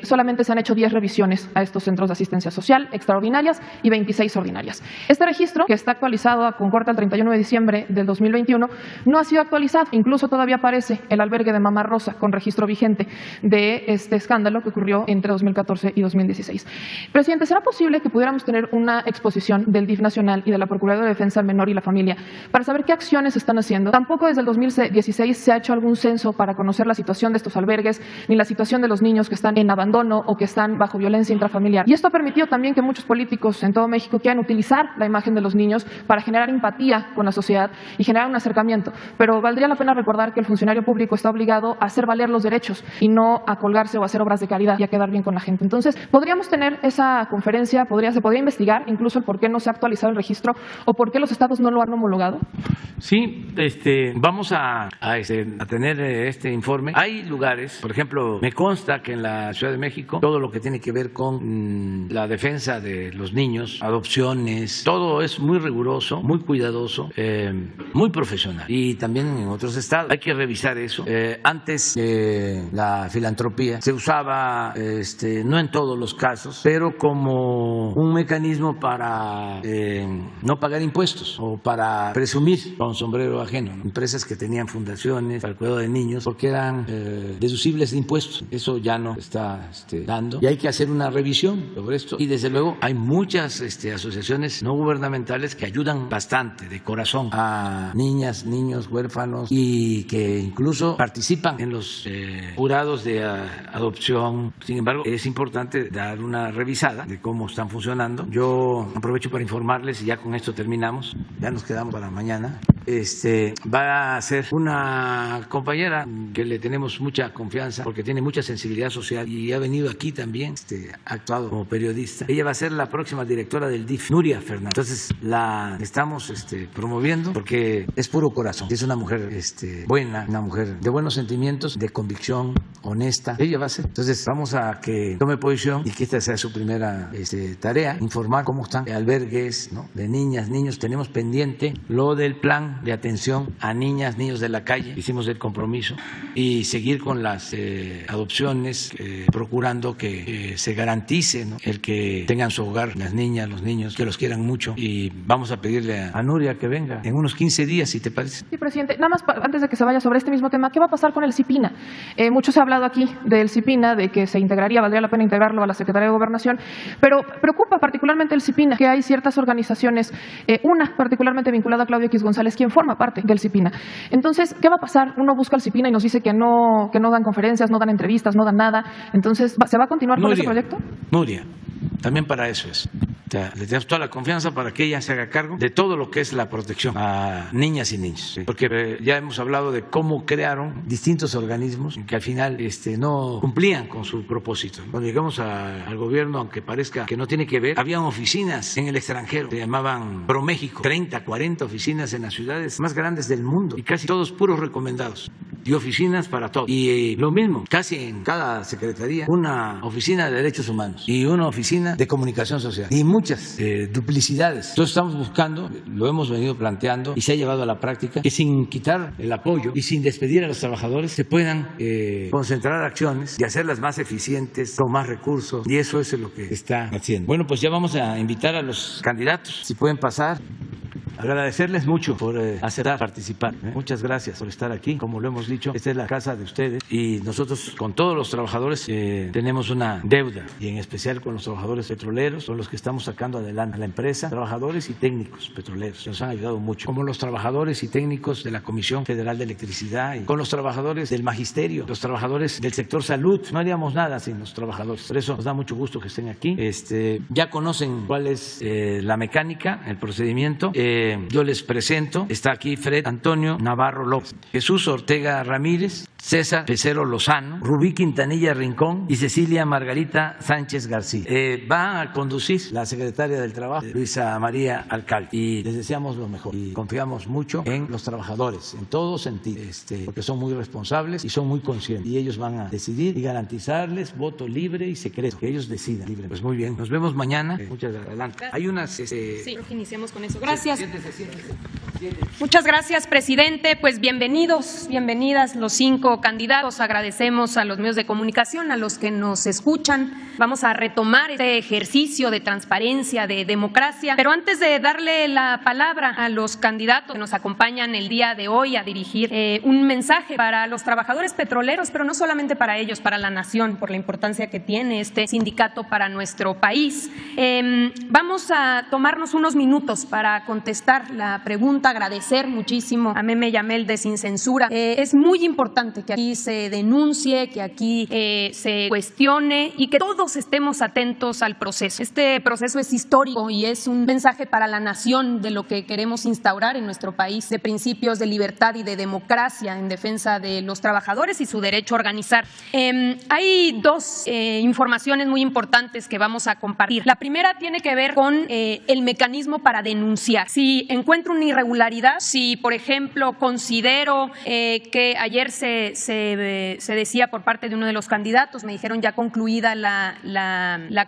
solamente se han hecho 10 revisiones a estos centros de asistencia social extraordinarias y 26 ordinarias. Este registro, que está actualizado con corte al 31 de diciembre del 2021, no ha sido actualizado. Incluso todavía aparece el albergue de Mamá Rosa con registro vigente de este escándalo que ocurrió entre 2014 y 2016. Presidente, ¿será posible que pudiéramos tener una exposición del DIF nacional y de la Procuraduría de Defensa del Menor y la Familia para saber qué acciones están haciendo? Tampoco desde el 2016 se ha hecho algún censo para conocer la situación de estos albergues ni la situación de los niños que están en abandono o que están bajo violencia intrafamiliar. Y esto ha permitido también que muchos políticos en todo México quieran utilizar la imagen de los niños para generar empatía con la sociedad y generar un acercamiento. Pero valdría la pena recordar que el funcionario público está obligado a hacer valer los derechos y no a colgarse o a hacer obras de caridad y a quedar bien con la gente. Entonces, podríamos tener esa conferencia, se podría investigar incluso el por qué no se ha actualizado el registro o por qué los estados no lo han homologado.
Sí, vamos a tener este informe. Hay lugares, por ejemplo, me consta que en la Ciudad de México todo lo que tiene que ver con la defensa de los niños, adopciones, todo es muy riguroso, muy cuidadoso, muy profesional. Y también en otros estados hay que revisar eso. Antes la filantropía se usaba, no en todos los casos, pero como un mecanismo para no pagar impuestos o para presumir con sombrero ajeno, ¿no? Empresas que tenían fundaciones para el cuidado de niños porque eran deducibles de impuestos. Eso ya no está dando y hay que hacer una revisión sobre esto. Y desde luego hay muchas asociaciones no gubernamentales que ayudan bastante de corazón a niñas, niños, huérfanos y que incluso participan en los jurados de adopción. Sin embargo, es importante dar una revisada de cómo están funcionando. Yo aprovecho para informarles y ya con esto terminamos. Ya nos quedamos para mañana. Va a ser una compañera que le tenemos mucha confianza porque tiene mucha sensibilidad social y ha venido aquí también, ha actuado como periodista. Ella va a ser la próxima directora del DIF, Nuria Fernández. Entonces la estamos promoviendo porque es puro corazón. Es una mujer buena, una mujer de buenos sentimientos, de convicción, honesta. Ella va a ser. Entonces vamos a que tome posición y que esta sea su primera tarea, informar cómo están albergues, ¿no?, de niñas, niños. Tenemos pendiente lo del plan de atención a niñas, niños de la calle. Hicimos el compromiso y seguir con las adopciones, procurando que se garantice, ¿no?, el que tengan su hogar las niñas, los niños, que los quieran mucho. Y vamos a pedirle a Nuria que venga en unos 15 días, si te parece.
Sí, presidente. Nada más antes de que se vaya sobre este mismo tema, ¿qué va a pasar con el CIPINA? Mucho se ha hablado aquí del CIPINA, de que se integraría, valdría la pena integrarlo a la Secretaría de Gobernación, pero preocupa particularmente el CIPINA, que hay ciertas organizaciones, una particularmente vinculada a Claudio X González, quien forma parte del CIPINA. Entonces, ¿qué va a pasar? Uno busca al CIPINA y nos dice que no dan conferencias, no dan entrevistas, no dan nada. Entonces, ¿se va a continuar con ese proyecto?
Nuria, también para eso es. Le tenemos toda la confianza para que ella se haga cargo de todo lo que es la protección a niñas y niños, porque ya hemos hablado de cómo crearon distintos organismos que al final no cumplían con su propósito. Cuando llegamos al gobierno, aunque parezca que no tiene que ver, habían oficinas en el extranjero, se llamaban ProMéxico, 30, 40 oficinas en las ciudades más grandes del mundo y casi todos puros recomendados y oficinas para todo. Y lo mismo, casi en cada secretaría, una oficina de derechos humanos y una oficina de comunicación social y muchos muchas duplicidades. Entonces estamos buscando, lo hemos venido planteando y se ha llevado a la práctica, que sin quitar el apoyo y sin despedir a los trabajadores se puedan concentrar acciones y hacerlas más eficientes, con más recursos, y eso es lo que está haciendo. Bueno, pues ya vamos a invitar a los candidatos, si pueden pasar. Agradecerles mucho por aceptar participar. Muchas gracias por estar aquí. Como lo hemos dicho, esta es la casa de ustedes y nosotros con todos los trabajadores tenemos una deuda, y en especial con los trabajadores petroleros, son los que estamos sacando adelante a la empresa, trabajadores y técnicos petroleros, nos han ayudado mucho, como los trabajadores y técnicos de la Comisión Federal de Electricidad, y con los trabajadores del magisterio, los trabajadores del sector salud. No haríamos nada sin los trabajadores. Por eso nos da mucho gusto que estén aquí. Ya conocen cuál es la mecánica, el procedimiento. Yo les presento, está aquí Fred Antonio Navarro López, Jesús Ortega Ramírez, César Pecero Lozano, Rubí Quintanilla Rincón y Cecilia Margarita Sánchez García. Va a conducir la secretaria del Trabajo, Luisa María Alcalde, y les deseamos lo mejor y confiamos mucho en los trabajadores, en todo sentido, porque son muy responsables y son muy conscientes, y ellos van a decidir y garantizarles voto libre y secreto, que ellos decidan libre. Pues muy bien, nos vemos mañana. Muchas gracias. Adelante. Hay unas...
Sí, creo que iniciemos con eso. Gracias. Muchas gracias, presidente. Pues bienvenidos, bienvenidas los 5 candidatos. Agradecemos a los medios de comunicación, a los que nos escuchan. Vamos a retomar este ejercicio de transparencia, de democracia. Pero antes de darle la palabra a los candidatos que nos acompañan el día de hoy a dirigir un mensaje para los trabajadores petroleros, pero no solamente para ellos, para la nación, por la importancia que tiene este sindicato para nuestro país. Vamos a tomarnos unos minutos para contestar la pregunta, agradecer muchísimo a Meme Yamel de Sin Censura. Es muy importante que aquí se denuncie, que aquí se cuestione y que todos estemos atentos al proceso. Este proceso es histórico y es un mensaje para la nación de lo que queremos instaurar en nuestro país, de principios de libertad y de democracia en defensa de los trabajadores y su derecho a organizar. Hay 2 informaciones muy importantes que vamos a compartir. La primera tiene que ver con el mecanismo para denunciar. Si encuentro una irregularidad, si por ejemplo considero que ayer se decía por parte de uno de los candidatos, me dijeron ya concluida la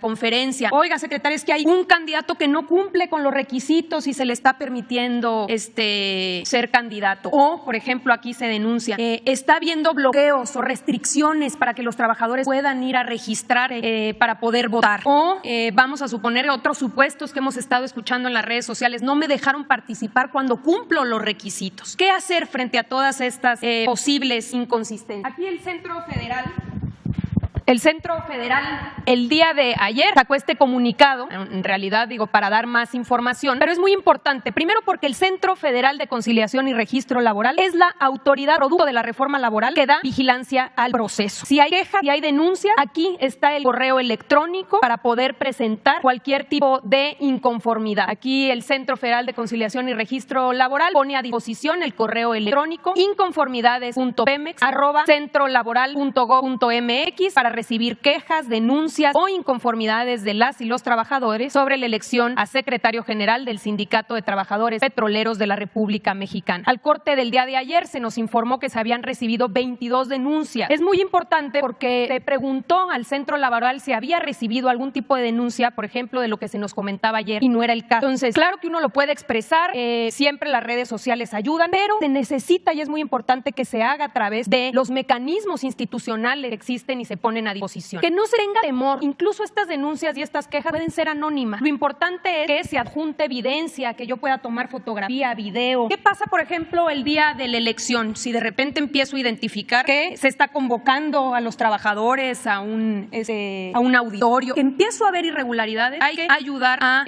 conferencia, oiga secretaria, es que hay un candidato que no cumple con los requisitos y se le está permitiendo ser candidato, o por ejemplo aquí se denuncia, está habiendo bloqueos o restricciones para que los trabajadores puedan ir a registrar para poder votar, o vamos a suponer otros supuestos que hemos estado escuchando en las redes sociales, no me dejaron participar cuando cumplo los requisitos. ¿Qué hacer frente a todas estas posibles inconsistencias? Aquí el Centro Federal el día de ayer sacó este comunicado, en realidad digo para dar más información, pero es muy importante, primero porque el Centro Federal de Conciliación y Registro Laboral es la autoridad producto de la reforma laboral que da vigilancia al proceso. Si hay queja, si hay denuncia, aquí está el correo electrónico para poder presentar cualquier tipo de inconformidad. Aquí el Centro Federal de Conciliación y Registro Laboral pone a disposición el correo electrónico inconformidades.pemex@centrolaboral.gov.mx para recibir quejas, denuncias o inconformidades de las y los trabajadores sobre la elección a secretario general del Sindicato de Trabajadores Petroleros de la República Mexicana. Al corte del día de ayer se nos informó que se habían recibido 22 denuncias. Es muy importante porque se preguntó al centro laboral si había recibido algún tipo de denuncia, por ejemplo, de lo que se nos comentaba ayer, y no era el caso. Entonces, claro que uno lo puede expresar, siempre las redes sociales ayudan, pero se necesita y es muy importante que se haga a través de los mecanismos institucionales que existen y se ponen a disposición. Que no se tenga temor, incluso estas denuncias y estas quejas pueden ser anónimas. Lo importante es que se adjunte evidencia, que yo pueda tomar fotografía, video. ¿Qué pasa, por ejemplo, el día de la elección? Si de repente empiezo a identificar que se está convocando a los trabajadores a un auditorio, que empiezo a ver irregularidades, hay que ayudar a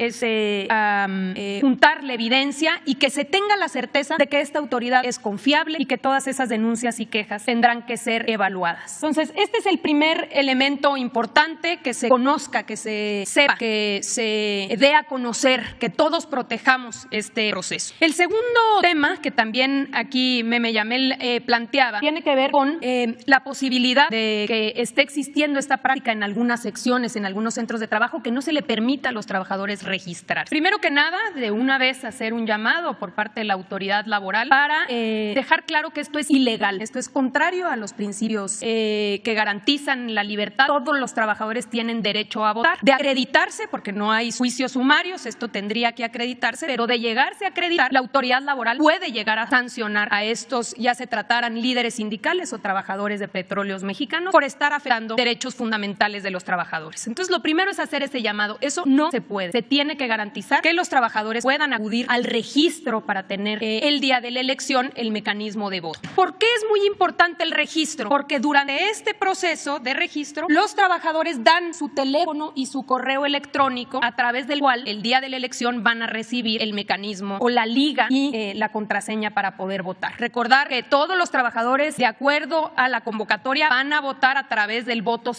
juntar la evidencia y que se tenga la certeza de que esta autoridad es confiable y que todas esas denuncias y quejas tendrán que ser evaluadas. Entonces, este es el primer elemento importante, que se conozca, que se sepa, que se dé a conocer, que todos protejamos este proceso. El segundo tema que también aquí Meme Yamel planteaba tiene que ver con la posibilidad de que esté existiendo esta práctica en algunas secciones, en algunos centros de trabajo, que no se le permita a los trabajadores registrar. Primero que nada, de una vez hacer un llamado por parte de la autoridad laboral para dejar claro que esto es ilegal, esto es contrario a los principios que garantizan la libertad. Todos los trabajadores tienen derecho a votar, de acreditarse, porque no hay juicios sumarios, esto tendría que acreditarse, pero de llegarse a acreditar, la autoridad laboral puede llegar a sancionar a estos, ya se trataran líderes sindicales o trabajadores de Petróleos Mexicanos, por estar afectando derechos fundamentales de los trabajadores. Entonces, lo primero es hacer ese llamado. Eso no se puede. Se tiene que garantizar que los trabajadores puedan acudir al registro para tener el día de la elección el mecanismo de voto. ¿Por qué es muy importante el registro? Porque durante este proceso de registro, los trabajadores dan su teléfono y su correo electrónico a través del cual el día de la elección van a recibir el mecanismo o la liga y la contraseña para poder votar. Recordar que todos los trabajadores, de acuerdo a la convocatoria, van a votar a través del voto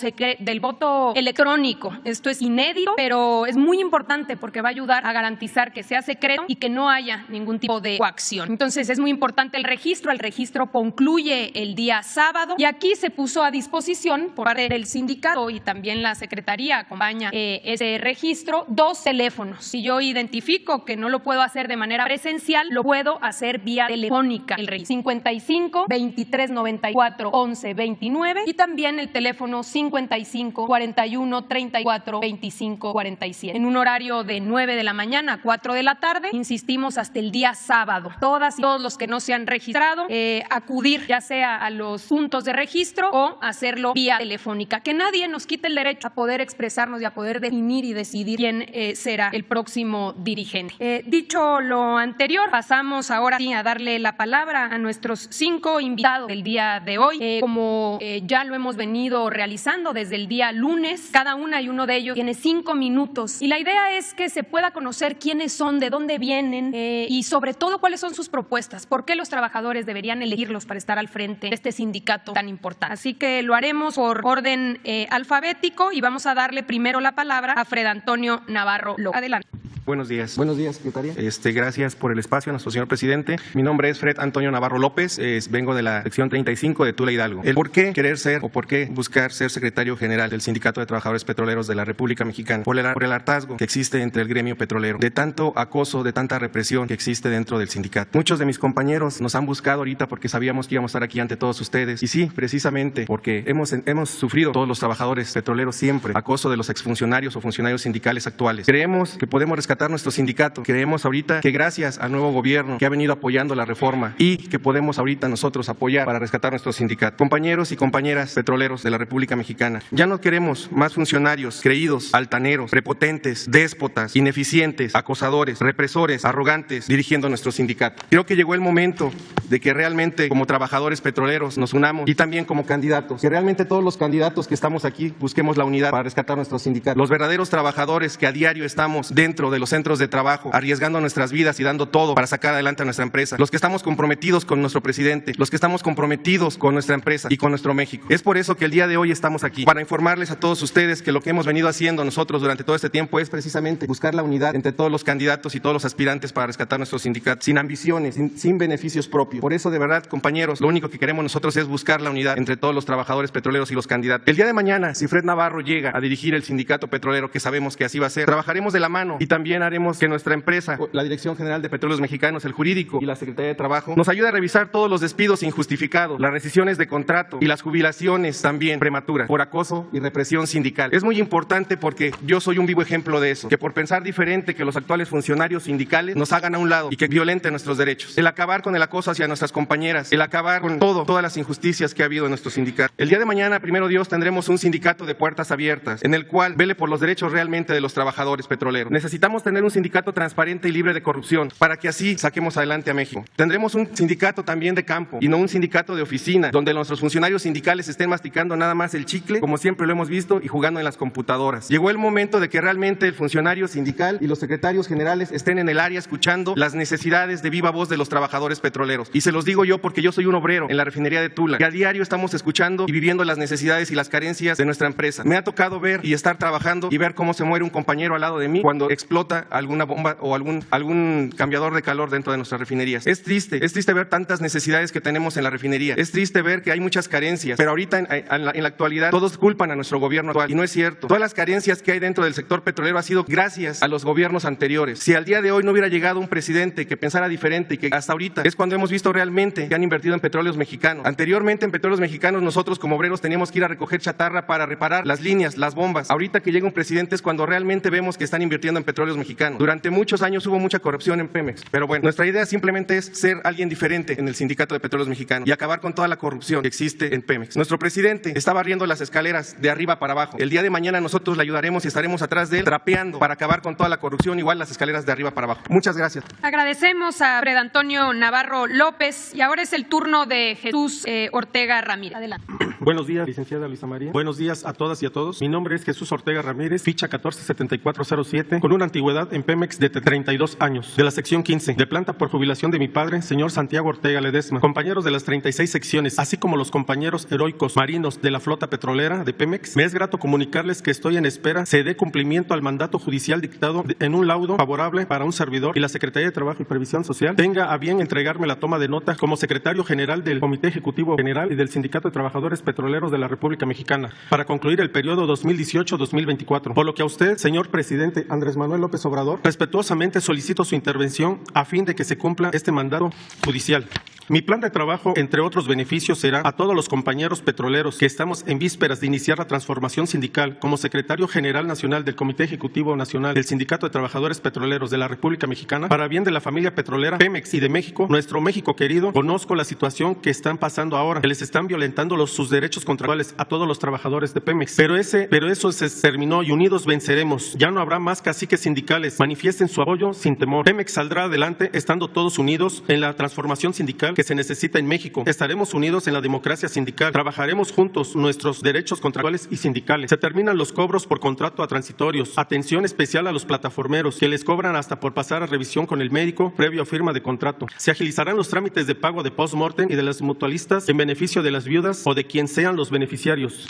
electrónico. Esto es inédito, pero es muy importante porque va a ayudar a garantizar que sea secreto y que no haya ningún tipo de coacción. Entonces, es muy importante el registro. El registro concluye el día sábado y aquí se puso a disposición por parte del sindicato y también la Secretaría acompaña ese registro, 2 teléfonos. Si yo identifico que no lo puedo hacer de manera presencial, lo puedo hacer vía telefónica. El registro 55 23 94 11 29 y también el teléfono 55 41 34 25 47. En un horario de 9 de la mañana a 4 de la tarde, insistimos, hasta el día sábado. Todas y todos los que no se han registrado, acudir ya sea a los puntos de registro o hacerlo vía telefónica. Que nadie nos quite el derecho a poder expresarnos y a poder definir y decidir quién será el próximo dirigente. Dicho lo anterior, pasamos ahora sí a darle la palabra a nuestros 5 invitados del día de hoy. Como ya lo hemos venido realizando desde el día lunes, cada una y uno de ellos tiene 5 minutos y la idea es que se pueda conocer quiénes son, de dónde vienen y sobre todo cuáles son sus propuestas, por qué los trabajadores deberían elegirlos para estar al frente de este sindicato tan importante. Así que lo haremos por orden alfabético y vamos a darle primero la palabra a Fred Antonio Navarro López. Adelante.
Buenos días, secretaria. Gracias por el espacio, nuestro señor presidente. Mi nombre es Fred Antonio Navarro López, vengo de la sección 35 de Tula Hidalgo. El por qué querer ser o por qué buscar ser secretario general del Sindicato de Trabajadores Petroleros de la República Mexicana, por el hartazgo que existe entre el gremio petrolero, de tanto acoso, de tanta represión que existe dentro del sindicato. Muchos de mis compañeros nos han buscado ahorita porque sabíamos que íbamos a estar aquí ante todos ustedes. Y sí, precisamente porque hemos sufrido todos los trabajadores petroleros siempre acoso de los exfuncionarios o funcionarios sindicales actuales. Creemos que podemos rescatar nuestro sindicato. Creemos ahorita que gracias al nuevo gobierno que ha venido apoyando la reforma y que podemos ahorita nosotros apoyar para rescatar nuestro sindicato. Compañeros y compañeras petroleros de la República Mexicana, ya no queremos más funcionarios creídos, altaneros, prepotentes, déspotas, ineficientes, acosadores, represores, arrogantes, dirigiendo nuestro sindicato. Creo que llegó el momento de que realmente como trabajadores petroleros nos unamos y también como candidatos, que realmente todos los candidatos que estamos aquí busquemos la unidad para rescatar nuestro sindicato. Los verdaderos trabajadores que a diario estamos dentro de los centros de trabajo, arriesgando nuestras vidas y dando todo para sacar adelante a nuestra empresa. Los que estamos comprometidos con nuestro presidente, los que estamos comprometidos con nuestra empresa y con nuestro México. Es por eso que el día de hoy estamos aquí, para informarles a todos ustedes que lo que hemos venido haciendo nosotros durante todo este tiempo es precisamente buscar la unidad entre todos los candidatos y todos los aspirantes para rescatar nuestro sindicato, sin ambiciones, sin beneficios propios. Por eso, de verdad, compañeros, lo único que queremos nosotros es buscar la unidad entre todos los trabajadores petroleros y los candidatos. El día de mañana, si Fred Navarro llega a dirigir el sindicato petrolero, que sabemos que así va a ser, trabajaremos de la mano y también haremos que nuestra empresa, la Dirección General de Petróleos Mexicanos, el jurídico y la Secretaría de Trabajo, nos ayude a revisar todos los despidos injustificados, las rescisiones de contrato y las jubilaciones también prematuras por acoso y represión sindical. Es muy importante porque yo soy un vivo ejemplo de eso, que por pensar diferente que los actuales funcionarios sindicales nos hagan a un lado y que violenten nuestros derechos. El acabar con el acoso hacia nuestras compañeras, el acabar con todas las injusticias que ha habido en nuestro sindicato. El día de mañana, primero Dios, tendremos un sindicato de puertas abiertas, en el cual vele por los derechos realmente de los trabajadores petroleros. Necesitamos tener un sindicato transparente y libre de corrupción para que así saquemos adelante a México. Tendremos un sindicato también de campo y no un sindicato de oficina, donde nuestros funcionarios sindicales estén masticando nada más el chicle, como siempre lo hemos visto, y jugando en las computadoras. Llegó el momento de que realmente el funcionario sindical y los secretarios generales estén en el área escuchando las necesidades de viva voz de los trabajadores petroleros. Y se los digo yo porque yo soy un obrero en la refinería de Tula, que a diario estamos escuchando y viviendo las necesidades y las carencias de nuestra empresa. Me ha tocado ver y estar trabajando y ver cómo se muere un compañero al lado de mí cuando explota explota alguna bomba o algún cambiador de calor dentro de nuestras refinerías. Es triste ver tantas necesidades que tenemos en la refinería. Es triste ver que hay muchas carencias, pero ahorita en la actualidad todos culpan a nuestro gobierno actual y no es cierto. Todas las carencias que hay dentro del sector petrolero ha sido gracias a los gobiernos anteriores. Si al día de hoy no hubiera llegado un presidente que pensara diferente y que hasta ahorita es cuando hemos visto realmente que han invertido en petróleos mexicanos. Anteriormente en petróleos mexicanos nosotros como obreros teníamos que ir a recoger chatarra para reparar las líneas, las bombas. Ahorita que llega un presidente es cuando realmente vemos que están invirtiendo en petróleos mexicanos. Durante muchos años hubo mucha corrupción en Pemex, pero bueno, nuestra idea simplemente es ser alguien diferente en el Sindicato de Petróleos Mexicanos y acabar con toda la corrupción que existe en Pemex. Nuestro presidente está barriendo las escaleras de arriba para abajo. El día de mañana nosotros le ayudaremos y estaremos atrás de él trapeando para acabar con toda la corrupción, igual las escaleras de arriba para abajo. Muchas gracias.
Agradecemos a Fred Antonio Navarro López y ahora es el turno de Jesús Ortega Ramírez. Adelante.
Buenos días, licenciada Luisa María. Buenos días a todas y a todos. Mi nombre es Jesús Ortega Ramírez, ficha 147407, con una antigüedad en Pemex de 32 años, de la sección 15, de planta por jubilación de mi padre, señor Santiago Ortega Ledesma. Compañeros de las 36 secciones, así como los compañeros heroicos marinos de la flota petrolera de Pemex, me es grato comunicarles que estoy en espera se dé cumplimiento al mandato judicial dictado en un laudo favorable para un servidor y la Secretaría de Trabajo y Previsión Social tenga a bien entregarme la toma de nota como secretario general del Comité Ejecutivo General y del Sindicato de Trabajadores Petroleros de la República Mexicana para concluir el periodo 2018-2024. Por lo que a usted, señor presidente Andrés Manuel López Obrador, respetuosamente solicito su intervención a fin de que se cumpla este mandato judicial. Mi plan de trabajo, entre otros beneficios, será a todos los compañeros petroleros que estamos en vísperas de iniciar la transformación sindical como secretario general nacional del Comité Ejecutivo Nacional del Sindicato de Trabajadores Petroleros de la República Mexicana, para bien de la familia petrolera Pemex y de México, nuestro México querido. Conozco la situación que están pasando ahora, que les están violentando sus derechos contractuales a todos los trabajadores de Pemex. Pero eso se terminó y unidos venceremos. Ya no habrá más caciques sindicales. Manifiesten su apoyo sin temor. Pemex saldrá adelante estando todos unidos en la transformación sindical que se necesita en México. Estaremos unidos en la democracia sindical. Trabajaremos juntos nuestros derechos contractuales y sindicales. Se terminan los cobros por contrato a transitorios. Atención especial a los plataformeros que les cobran hasta por pasar a revisión con el médico previo a firma de contrato. Se agilizarán los trámites de pago de post-mortem y de las mutualistas en beneficio de las viudas o de quien sean los beneficiarios.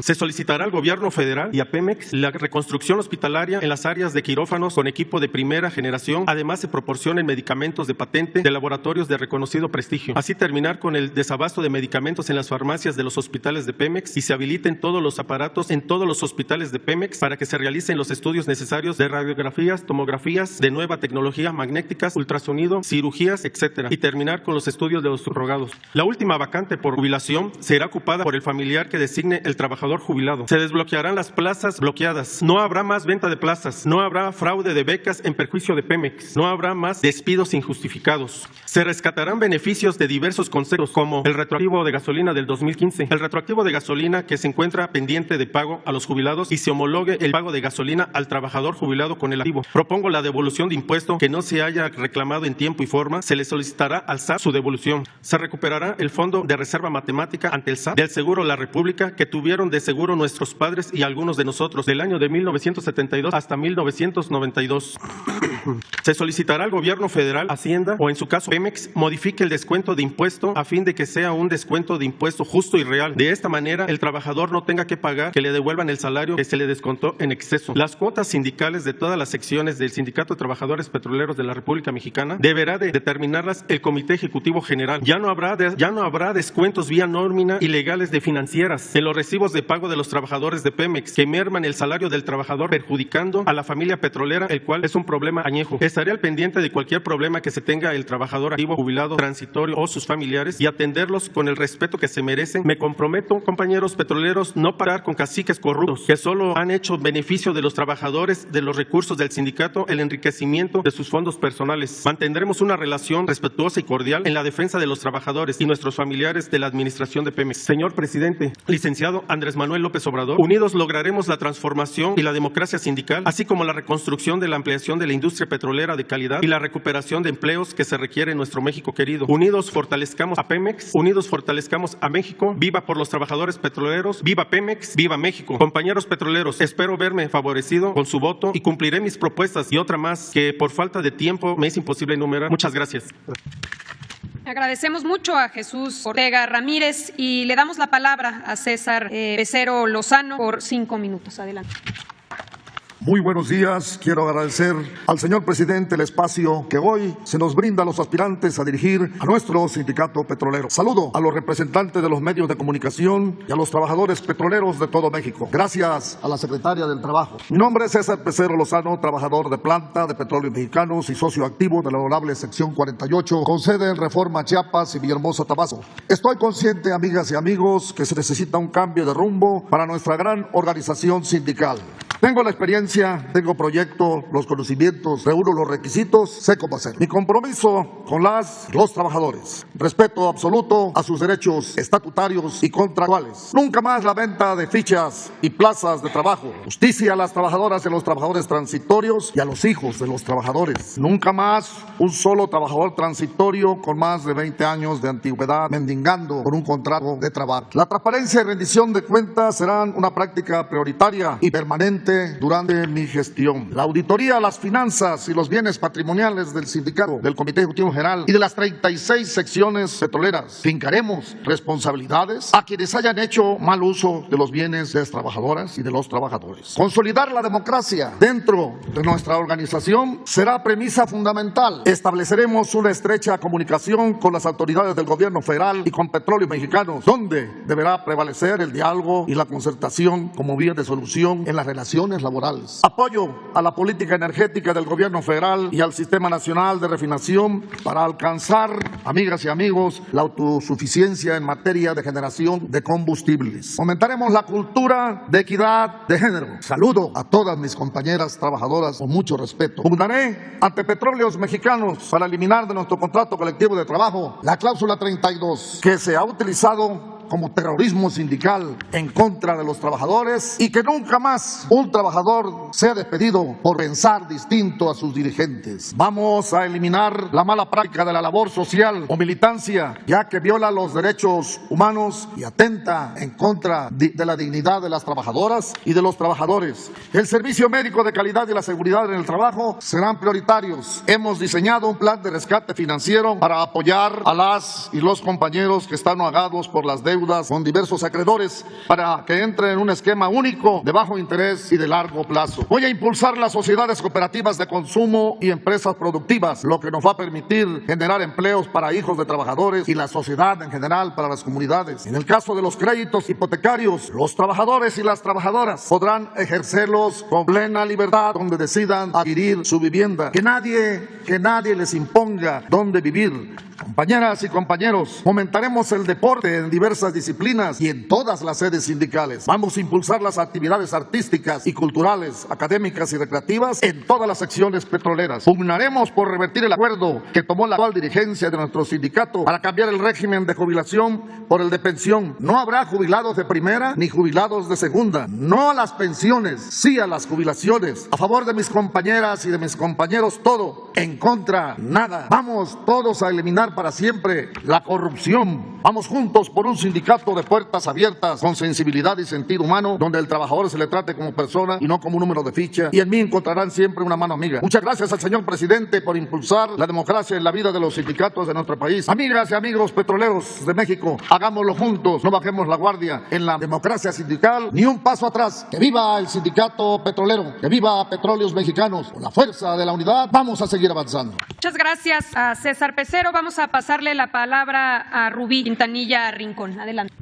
Se solicitará al gobierno federal y a Pemex la reconstrucción hospitalaria en las áreas de quirófanos con equipo de primera generación. Además, se proporcionen medicamentos de patente de laboratorios de reconocido prestigio. Así terminar con el desabasto de medicamentos en las farmacias de los hospitales de Pemex y se habiliten todos los aparatos en todos los hospitales de Pemex para que se realicen los estudios necesarios de radiografías, tomografías de nueva tecnología, magnéticas, ultrasonido, cirugías, etcétera, y terminar con los estudios de los subrogados. La última vacante por jubilación será ocupada por el familiar que designe el trabajador jubilado. Se desbloquearán las plazas bloqueadas. No habrá más venta de plazas. No habrá fraude de becas en perjuicio de Pemex. No habrá más despidos injustificados. Se rescatarán beneficios de diversos conceptos como el retroactivo de gasolina del 2015, el retroactivo de gasolina que se encuentra pendiente de pago a los jubilados y se homologue el pago de gasolina al trabajador jubilado con el activo. Propongo la devolución de impuesto que no se haya reclamado en tiempo y forma. Se le solicitará al SAT su devolución. Se recuperará el fondo de reserva matemática ante el SAT del Seguro de la República que tuvieron de seguro nuestros padres y algunos de nosotros del año de 1972 hasta 1992. Se solicitará al gobierno federal, Hacienda o en su caso Pemex modifique el descuento de impuesto a fin de que sea un descuento de impuesto justo y real. De esta manera el trabajador no tenga que pagar que le devuelvan el salario que se le descontó en exceso. Las cuotas sindicales de todas las secciones del Sindicato de Trabajadores Petroleros de la República Mexicana deberá de determinarlas el Comité Ejecutivo General. Ya no habrá descuentos vía nómina ilegales de financieras en los recibos de pago de los trabajadores de Pemex que merman el salario del trabajador perjudicando a la familia petrolera, el cual es un problema añejo. Estaré al pendiente de cualquier problema que se tenga el trabajador activo, jubilado, transitorio o sus familiares y atenderlos con el respeto que se merecen. Me comprometo, compañeros petroleros, no parar con caciques corruptos que solo han hecho beneficio de los trabajadores, de los recursos del sindicato, el enriquecimiento de sus fondos personales. Mantendremos una relación respetuosa y cordial en la defensa de los trabajadores y nuestros familiares de la administración de Pemex. Señor presidente, licenciado Andrés Manuel López Obrador, unidos lograremos la transformación y la democracia sindical, así como la reconstrucción de la ampliación de la industria petrolera de calidad y la recuperación de empleos que se requiere en nuestro México querido. Unidos fortalezcamos a Pemex, unidos fortalezcamos a México. Viva por los trabajadores petroleros, viva Pemex, viva México. Compañeros petroleros, espero verme favorecido con su voto y cumpliré mis propuestas y otra más que por falta de tiempo me es imposible enumerar. Muchas gracias.
Agradecemos mucho a Jesús Ortega Ramírez y le damos la palabra a César Becerro Lozano por 5 minutos. Adelante.
Muy buenos días. Quiero agradecer al señor presidente el espacio que hoy se nos brinda a los aspirantes a dirigir a nuestro sindicato petrolero. Saludo a los representantes de los medios de comunicación y a los trabajadores petroleros de todo México. Gracias a la secretaria del Trabajo. Mi nombre es César Pecero Lozano, trabajador de planta de Petróleos Mexicanos y socio activo de la honorable sección 48, con sede en Reforma, Chiapas y Villahermosa, Tabasco. Estoy consciente, amigas y amigos, que se necesita un cambio de rumbo para nuestra gran organización sindical. Tengo la experiencia, tengo proyecto, los conocimientos, reúno los requisitos, sé cómo hacer. Mi compromiso con los trabajadores. Respeto absoluto a sus derechos estatutarios y contractuales. Nunca más la venta de fichas y plazas de trabajo. Justicia a las trabajadoras y a los trabajadores transitorios y a los hijos de los trabajadores. Nunca más un solo trabajador transitorio con más de 20 años de antigüedad mendigando por un contrato de trabajo. La transparencia y rendición de cuentas serán una práctica prioritaria y permanente durante mi gestión. La auditoría a las finanzas y los bienes patrimoniales del sindicato, del Comité Ejecutivo General y de las 36 secciones petroleras. Fincaremos responsabilidades a quienes hayan hecho mal uso de los bienes de las trabajadoras y de los trabajadores. Consolidar la democracia dentro de nuestra organización será premisa fundamental. Estableceremos una estrecha comunicación con las autoridades del gobierno federal y con Petróleos Mexicanos, donde deberá prevalecer el diálogo y la concertación como vía de solución en las relaciones laborales. Apoyo a la política energética del gobierno federal y al Sistema Nacional de Refinación para alcanzar, amigas y amigos, la autosuficiencia en materia de generación de combustibles. Fomentaremos la cultura de equidad de género. Saludo a todas mis compañeras trabajadoras con mucho respeto. Pugnaré ante Petróleos Mexicanos para eliminar de nuestro contrato colectivo de trabajo la cláusula 32, que se ha utilizado como terrorismo sindical en contra de los trabajadores, y que nunca más un trabajador sea despedido por pensar distinto a sus dirigentes. Vamos a eliminar la mala práctica de la labor social o militancia, ya que viola los derechos humanos y atenta en contra de la dignidad de las trabajadoras y de los trabajadores. El servicio médico de calidad y la seguridad en el trabajo serán prioritarios. Hemos diseñado un plan de rescate financiero para apoyar a las y los compañeros que están ahogados por las deudas con diversos acreedores para que entre en un esquema único de bajo interés y de largo plazo. Voy a impulsar las sociedades cooperativas de consumo y empresas productivas, lo que nos va a permitir generar empleos para hijos de trabajadores y la sociedad en general, para las comunidades. En el caso de los créditos hipotecarios, los trabajadores y las trabajadoras podrán ejercerlos con plena libertad donde decidan adquirir su vivienda. Que nadie les imponga dónde vivir. Compañeras y compañeros, fomentaremos el deporte en diversas disciplinas y en todas las sedes sindicales. Vamos a impulsar las actividades artísticas y culturales, académicas y recreativas en todas las secciones petroleras. Pugnaremos por revertir el acuerdo que tomó la actual dirigencia de nuestro sindicato para cambiar el régimen de jubilación por el de pensión. No habrá jubilados de primera ni jubilados de segunda. No a las pensiones, sí a las jubilaciones. A favor de mis compañeras y de mis compañeros todo, en contra nada. Vamos todos a eliminar para siempre la corrupción. Vamos juntos por un sindicato de puertas abiertas, con sensibilidad y sentido humano, donde el trabajador se le trate como persona y no como un número de ficha, y en mí encontrarán siempre una mano amiga. Muchas gracias al señor presidente por impulsar la democracia en la vida de los sindicatos de nuestro país. Amigas y amigos petroleros de México, hagámoslo juntos, no bajemos la guardia en la democracia sindical, ni un paso atrás. Que viva el sindicato petrolero, que viva Petróleos Mexicanos. Con la fuerza de la unidad vamos a seguir avanzando.
Muchas gracias a César Pecero. Vamos a pasarle la palabra a Rubí Quintanilla Rincón. Adelante.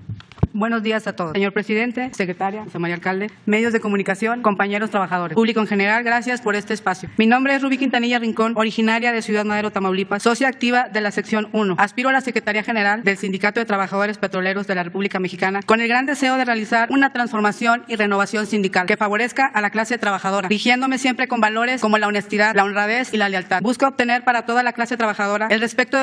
Buenos días a todos. Señor presidente, secretaria, José María Alcalde, medios de comunicación, compañeros trabajadores, público en general, gracias por este espacio. Mi nombre es Rubí Quintanilla Rincón, originaria de Ciudad Madero, Tamaulipas, socia activa de la sección 1. Aspiro a la Secretaría General del Sindicato de Trabajadores Petroleros de la República Mexicana con el gran deseo de realizar una transformación y renovación sindical que favorezca a la clase trabajadora, rigiéndome siempre con valores como la honestidad, la honradez y la lealtad. Busco obtener para toda la clase trabajadora el respeto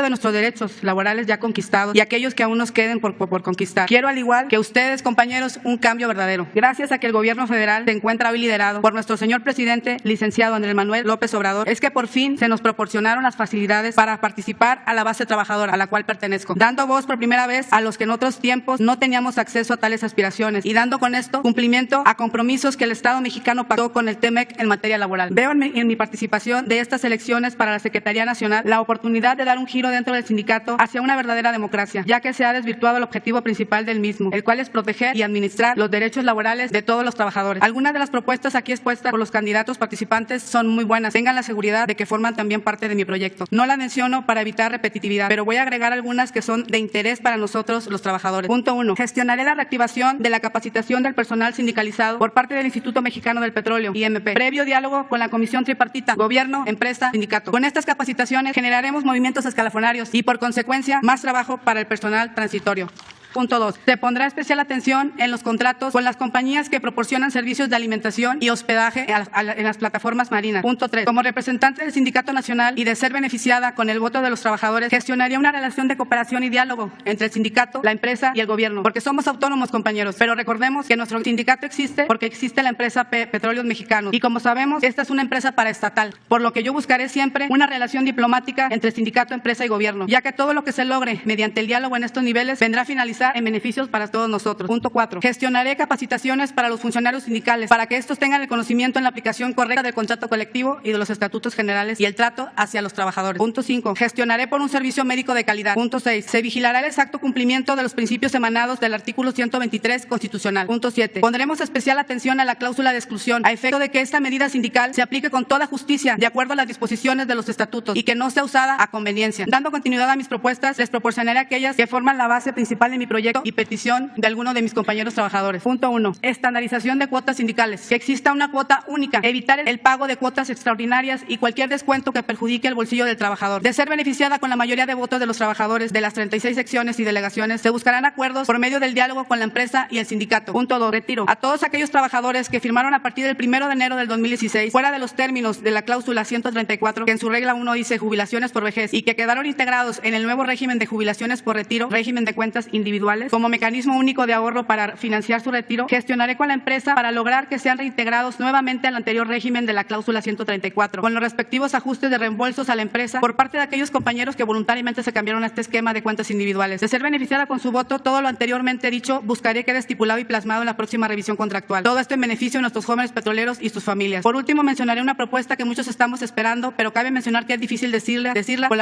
de nuestros derechos laborales ya conquistados y aquellos que aún nos queden por conquistar. Quiero, al igual que ustedes, compañeros, un cambio verdadero. Gracias a que el gobierno federal se encuentra hoy liderado por nuestro señor presidente, licenciado Andrés Manuel López Obrador, es que por fin se nos proporcionaron las facilidades para participar a la base trabajadora a la cual pertenezco, dando voz por primera vez a los que en otros tiempos no teníamos acceso a tales aspiraciones y dando con esto cumplimiento a compromisos que el Estado mexicano pactó con el TEMEC en materia laboral. Veo en mi participación de estas elecciones para la Secretaría Nacional la oportunidad de dar un giro dentro del sindicato hacia una verdadera democracia, ya que se ha desvirtuado el objetivo principal principal del mismo, el cual es proteger y administrar los derechos laborales de todos los trabajadores. Algunas de las propuestas aquí expuestas por los candidatos participantes son muy buenas. Tengan la seguridad de que forman también parte de mi proyecto. No la menciono para evitar repetitividad, pero voy a agregar algunas que son de interés para nosotros los trabajadores. Punto 1. Gestionaré la reactivación de la capacitación del personal sindicalizado por parte del Instituto Mexicano del Petróleo, IMP, previo diálogo con la Comisión Tripartita, Gobierno, Empresa, Sindicato. Con estas capacitaciones generaremos movimientos escalafonarios y, por consecuencia, más trabajo para el personal transitorio. Punto 2. Se pondrá especial atención en los contratos con las compañías que proporcionan servicios de alimentación y hospedaje en las plataformas marinas. Punto 3. Como representante del Sindicato Nacional y de ser beneficiada con el voto de los trabajadores, gestionaría una relación de cooperación y diálogo entre el sindicato, la empresa y el gobierno, porque somos autónomos, compañeros, pero recordemos que nuestro sindicato existe porque existe la empresa Petróleos Mexicanos y, como sabemos, esta es una empresa paraestatal, por lo que yo buscaré siempre una relación diplomática entre sindicato, empresa y gobierno, ya que todo lo que se logre mediante el diálogo en estos niveles vendrá a finalizar en beneficios para todos nosotros. Punto 4. Gestionaré capacitaciones para los funcionarios sindicales para que estos tengan el conocimiento en la aplicación correcta del contrato colectivo y de los estatutos generales y el trato hacia los trabajadores. Punto 5. Gestionaré por un servicio médico de calidad. Punto 6. Se vigilará el exacto cumplimiento de los principios emanados del artículo 123 constitucional. Punto 7. Pondremos especial atención a la cláusula de exclusión a efecto de que esta medida sindical se aplique con toda justicia de acuerdo a las disposiciones de los estatutos y que no sea usada a conveniencia. Dando continuidad a mis propuestas, les proporcionaré aquellas que forman la base principal de mi proyecto y petición de alguno de mis compañeros trabajadores. Punto 1. Estandarización de cuotas sindicales. Que exista una cuota única. Evitar el pago de cuotas extraordinarias y cualquier descuento que perjudique el bolsillo del trabajador. De ser beneficiada con la mayoría de votos de los trabajadores de las 36 secciones y delegaciones, se buscarán acuerdos por medio del diálogo con la empresa y el sindicato. Punto 2. Retiro a todos aquellos trabajadores que firmaron a partir del 1 de enero del 2016 fuera de los términos de la cláusula 134, que en su regla 1 dice jubilaciones por vejez, y que quedaron integrados en el nuevo régimen de jubilaciones por retiro, régimen de cuentas individuales, como mecanismo único de ahorro para financiar su retiro. Gestionaré con la empresa para lograr que sean reintegrados nuevamente al anterior régimen de la cláusula 134, con los respectivos ajustes de reembolsos a la empresa por parte de aquellos compañeros que voluntariamente se cambiaron a este esquema de cuentas individuales. De ser beneficiada con su voto, todo lo anteriormente dicho buscaré quede estipulado y plasmado en la próxima revisión contractual. Todo esto en beneficio de nuestros jóvenes petroleros y sus familias. Por último, mencionaré una propuesta que muchos estamos esperando, pero cabe mencionar que es difícil decirla por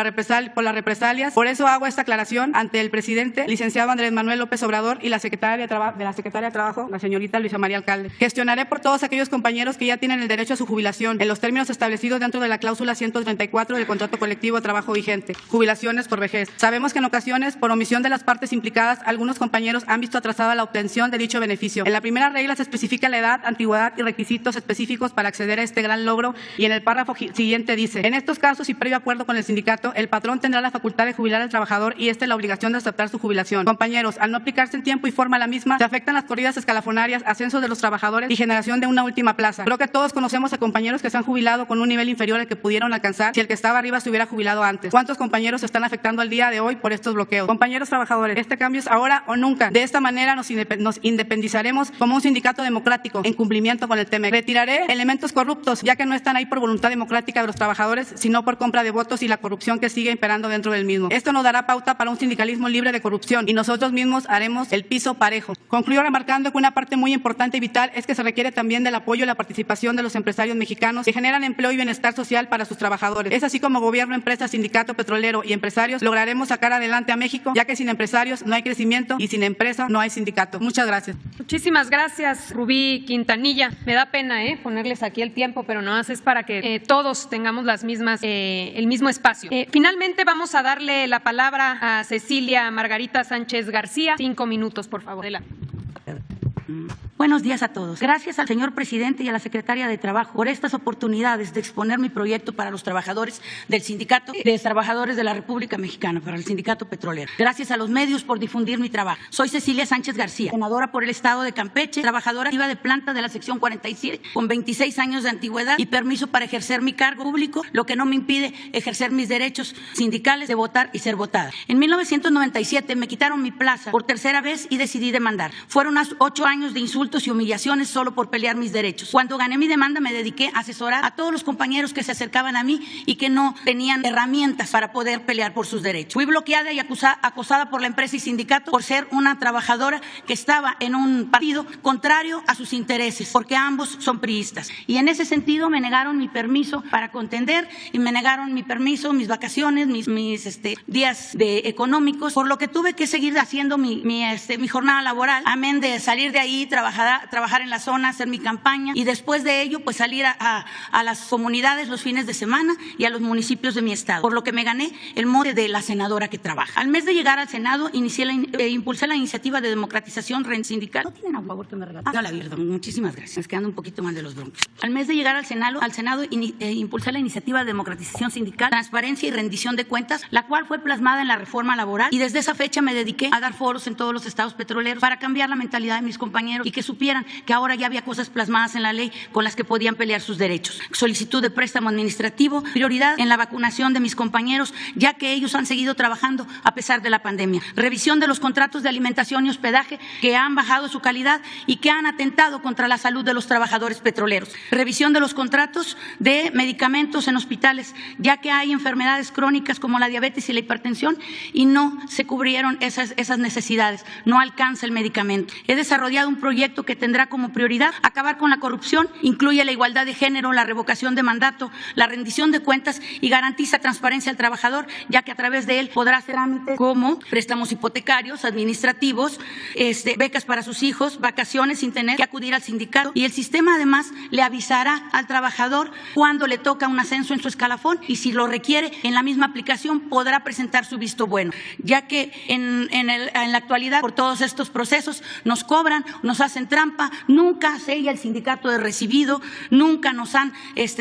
las represalias. Por eso hago esta aclaración ante el presidente, licenciado Andrés Manuel López Obrador, y la secretaria de Trabajo, la señorita Luisa María Alcalde. Gestionaré por todos aquellos compañeros que ya tienen el derecho a su jubilación en los términos establecidos dentro de la cláusula 134 del contrato colectivo de trabajo vigente. Jubilaciones por vejez. Sabemos que en ocasiones, por omisión de las partes implicadas, algunos compañeros han visto atrasada la obtención de dicho beneficio. En la primera regla se especifica la edad, antigüedad y requisitos específicos para acceder a este gran logro, y en el párrafo siguiente dice: en estos casos y previo acuerdo con el sindicato, el patrón tendrá la facultad de jubilar al trabajador y la obligación de aceptar su jubilación. Compañeros, al no aplicarse en tiempo y forma la misma, se afectan las corridas escalafonarias, ascenso de los trabajadores y generación de una última plaza. Creo que todos conocemos a compañeros que se han jubilado con un nivel inferior al que pudieron alcanzar si el que estaba arriba se hubiera jubilado antes. ¿Cuántos compañeros se están afectando al día de hoy por estos bloqueos? Compañeros trabajadores, este cambio es ahora o nunca. De esta manera nos independizaremos como un sindicato democrático en cumplimiento con el TEMEC. Retiraré elementos corruptos, ya que no están ahí por voluntad democrática de los trabajadores, sino por compra de votos y la corrupción que sigue imperando dentro del mismo. Esto nos dará pauta para un sindicalismo libre de corrupción y nosotros mismos haremos el piso parejo. Concluyo remarcando que una parte muy importante y vital es que se requiere también del apoyo y la participación de los empresarios mexicanos que generan empleo y bienestar social para sus trabajadores. Es así como gobierno, empresa, sindicato petrolero y empresarios lograremos sacar adelante a México, ya que sin empresarios no hay crecimiento y sin empresa no hay sindicato. Muchas gracias.
Muchísimas gracias, Rubí Quintanilla. Me da pena ponerles aquí el tiempo, pero no es para que todos tengamos las mismas, el mismo espacio. Finalmente vamos a darle la palabra a Cecilia Margarita Sánchez García. 5 minutos, por favor.
Buenos días a todos. Gracias al señor presidente y a la secretaria de Trabajo por estas oportunidades de exponer mi proyecto para los trabajadores del Sindicato de Trabajadores de la República Mexicana, para el Sindicato Petrolero. Gracias a los medios por difundir mi trabajo. Soy Cecilia Sánchez García, senadora por el Estado de Campeche, trabajadora activa de planta de la sección 47, con 26 años de antigüedad y permiso para ejercer mi cargo público, lo que no me impide ejercer mis derechos sindicales de votar y ser votada. En 1997 me quitaron mi plaza por tercera vez y decidí demandar. Fueron 8 años de insultos insultos y humillaciones solo por pelear mis derechos. Cuando gané mi demanda me dediqué a asesorar a todos los compañeros que se acercaban a mí y que no tenían herramientas para poder pelear por sus derechos. Fui bloqueada y acosada por la empresa y sindicato por ser una trabajadora que estaba en un partido contrario a sus intereses, porque ambos son priistas. Y en ese sentido me negaron mi permiso para contender y me negaron mi permiso, mis vacaciones, mis días económicos, por lo que tuve que seguir haciendo mi jornada laboral, amén de salir de ahí, trabajar en la zona, hacer mi campaña y después de ello pues salir a las comunidades los fines de semana y a los municipios de mi estado, por lo que me gané el mote de la senadora que trabaja. Al mes de llegar al Senado impulsé la iniciativa de democratización sindical. ¿No tienen a favor que me regalen? No la vi, muchísimas gracias. Es que ando un poquito mal de los bronquios. Al mes de llegar al Senado impulsé la iniciativa de democratización sindical, transparencia y rendición de cuentas, la cual fue plasmada en la reforma laboral y desde esa fecha me dediqué a dar foros en todos los estados petroleros para cambiar la mentalidad de mis compañeros y que supieran que ahora ya había cosas plasmadas en la ley con las que podían pelear sus derechos. Solicitud de préstamo administrativo, prioridad en la vacunación de mis compañeros, ya que ellos han seguido trabajando a pesar de la pandemia. Revisión de los contratos de alimentación y hospedaje que han bajado su calidad y que han atentado contra la salud de los trabajadores petroleros. Revisión de los contratos de medicamentos en hospitales, ya que hay enfermedades crónicas como la diabetes y la hipertensión y no se cubrieron esas necesidades, no alcanza el medicamento. He desarrollado un proyecto que tendrá como prioridad acabar con la corrupción, incluye la igualdad de género, la revocación de mandato, la rendición de cuentas y garantiza transparencia al trabajador, ya que a través de él podrá hacer trámites como préstamos hipotecarios, administrativos, becas para sus hijos, vacaciones sin tener que acudir al sindicato y el sistema además le avisará al trabajador cuando le toca un ascenso en su escalafón y si lo requiere en la misma aplicación podrá presentar su visto bueno, ya que en la actualidad por todos estos procesos nos cobran, nos hacen trampa, nunca sella el sindicato de recibido, nunca nos han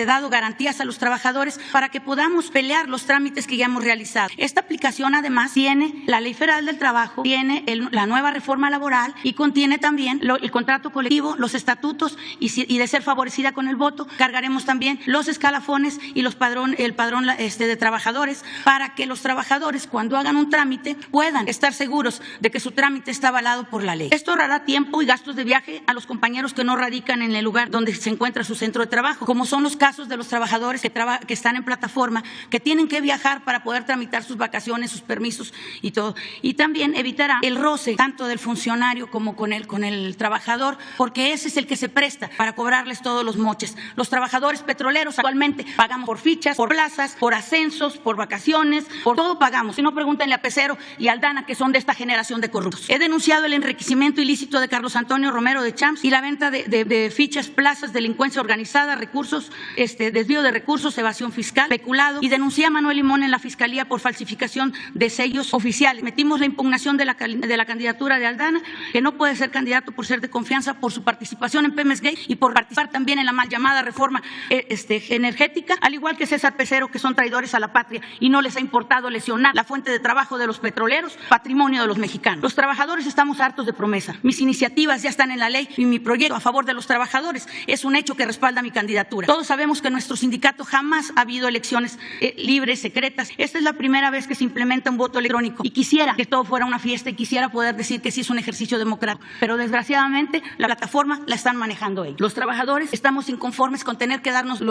dado garantías a los trabajadores para que podamos pelear los trámites que ya hemos realizado. Esta aplicación además tiene la Ley Federal del Trabajo, tiene la nueva reforma laboral y contiene también el contrato colectivo, los estatutos y de ser favorecida con el voto, cargaremos también los escalafones y el padrón de trabajadores para que los trabajadores cuando hagan un trámite puedan estar seguros de que su trámite está avalado por la ley. Esto ahorrará tiempo y gastos de viaje a los compañeros que no radican en el lugar donde se encuentra su centro de trabajo, como son los casos de los trabajadores que están en plataforma, que tienen que viajar para poder tramitar sus vacaciones, sus permisos y todo. Y también evitará el roce tanto del funcionario como con el trabajador, porque ese es el que se presta para cobrarles todos los moches. Los trabajadores petroleros actualmente pagamos por fichas, por plazas, por ascensos, por vacaciones, por todo pagamos. Si no, pregúntenle a Pecero y a Aldana, que son de esta generación de corruptos. He denunciado el enriquecimiento ilícito de Carlos Antonio Romero de Champs y la venta de fichas, plazas, delincuencia organizada, recursos, desvío de recursos, evasión fiscal, peculado, y denuncié a Manuel Limón en la Fiscalía por falsificación de sellos oficiales. Metimos la impugnación de la candidatura de Aldana, que no puede ser candidato por ser de confianza, por su participación en Pemex Gate y por participar también en la mal llamada reforma energética, al igual que César Pecero, que son traidores a la patria y no les ha importado lesionar la fuente de trabajo de los petroleros, patrimonio de los mexicanos. Los trabajadores estamos hartos de promesa. Mis iniciativas ya están en la ley y mi proyecto a favor de los trabajadores es un hecho que respalda mi candidatura. Todos sabemos que en nuestro sindicato jamás ha habido elecciones libres, secretas. Esta es la primera vez que se implementa un voto electrónico y quisiera que todo fuera una fiesta y quisiera poder decir que sí es un ejercicio democrático, pero desgraciadamente la plataforma la están manejando ellos. Los trabajadores estamos inconformes con tener que darles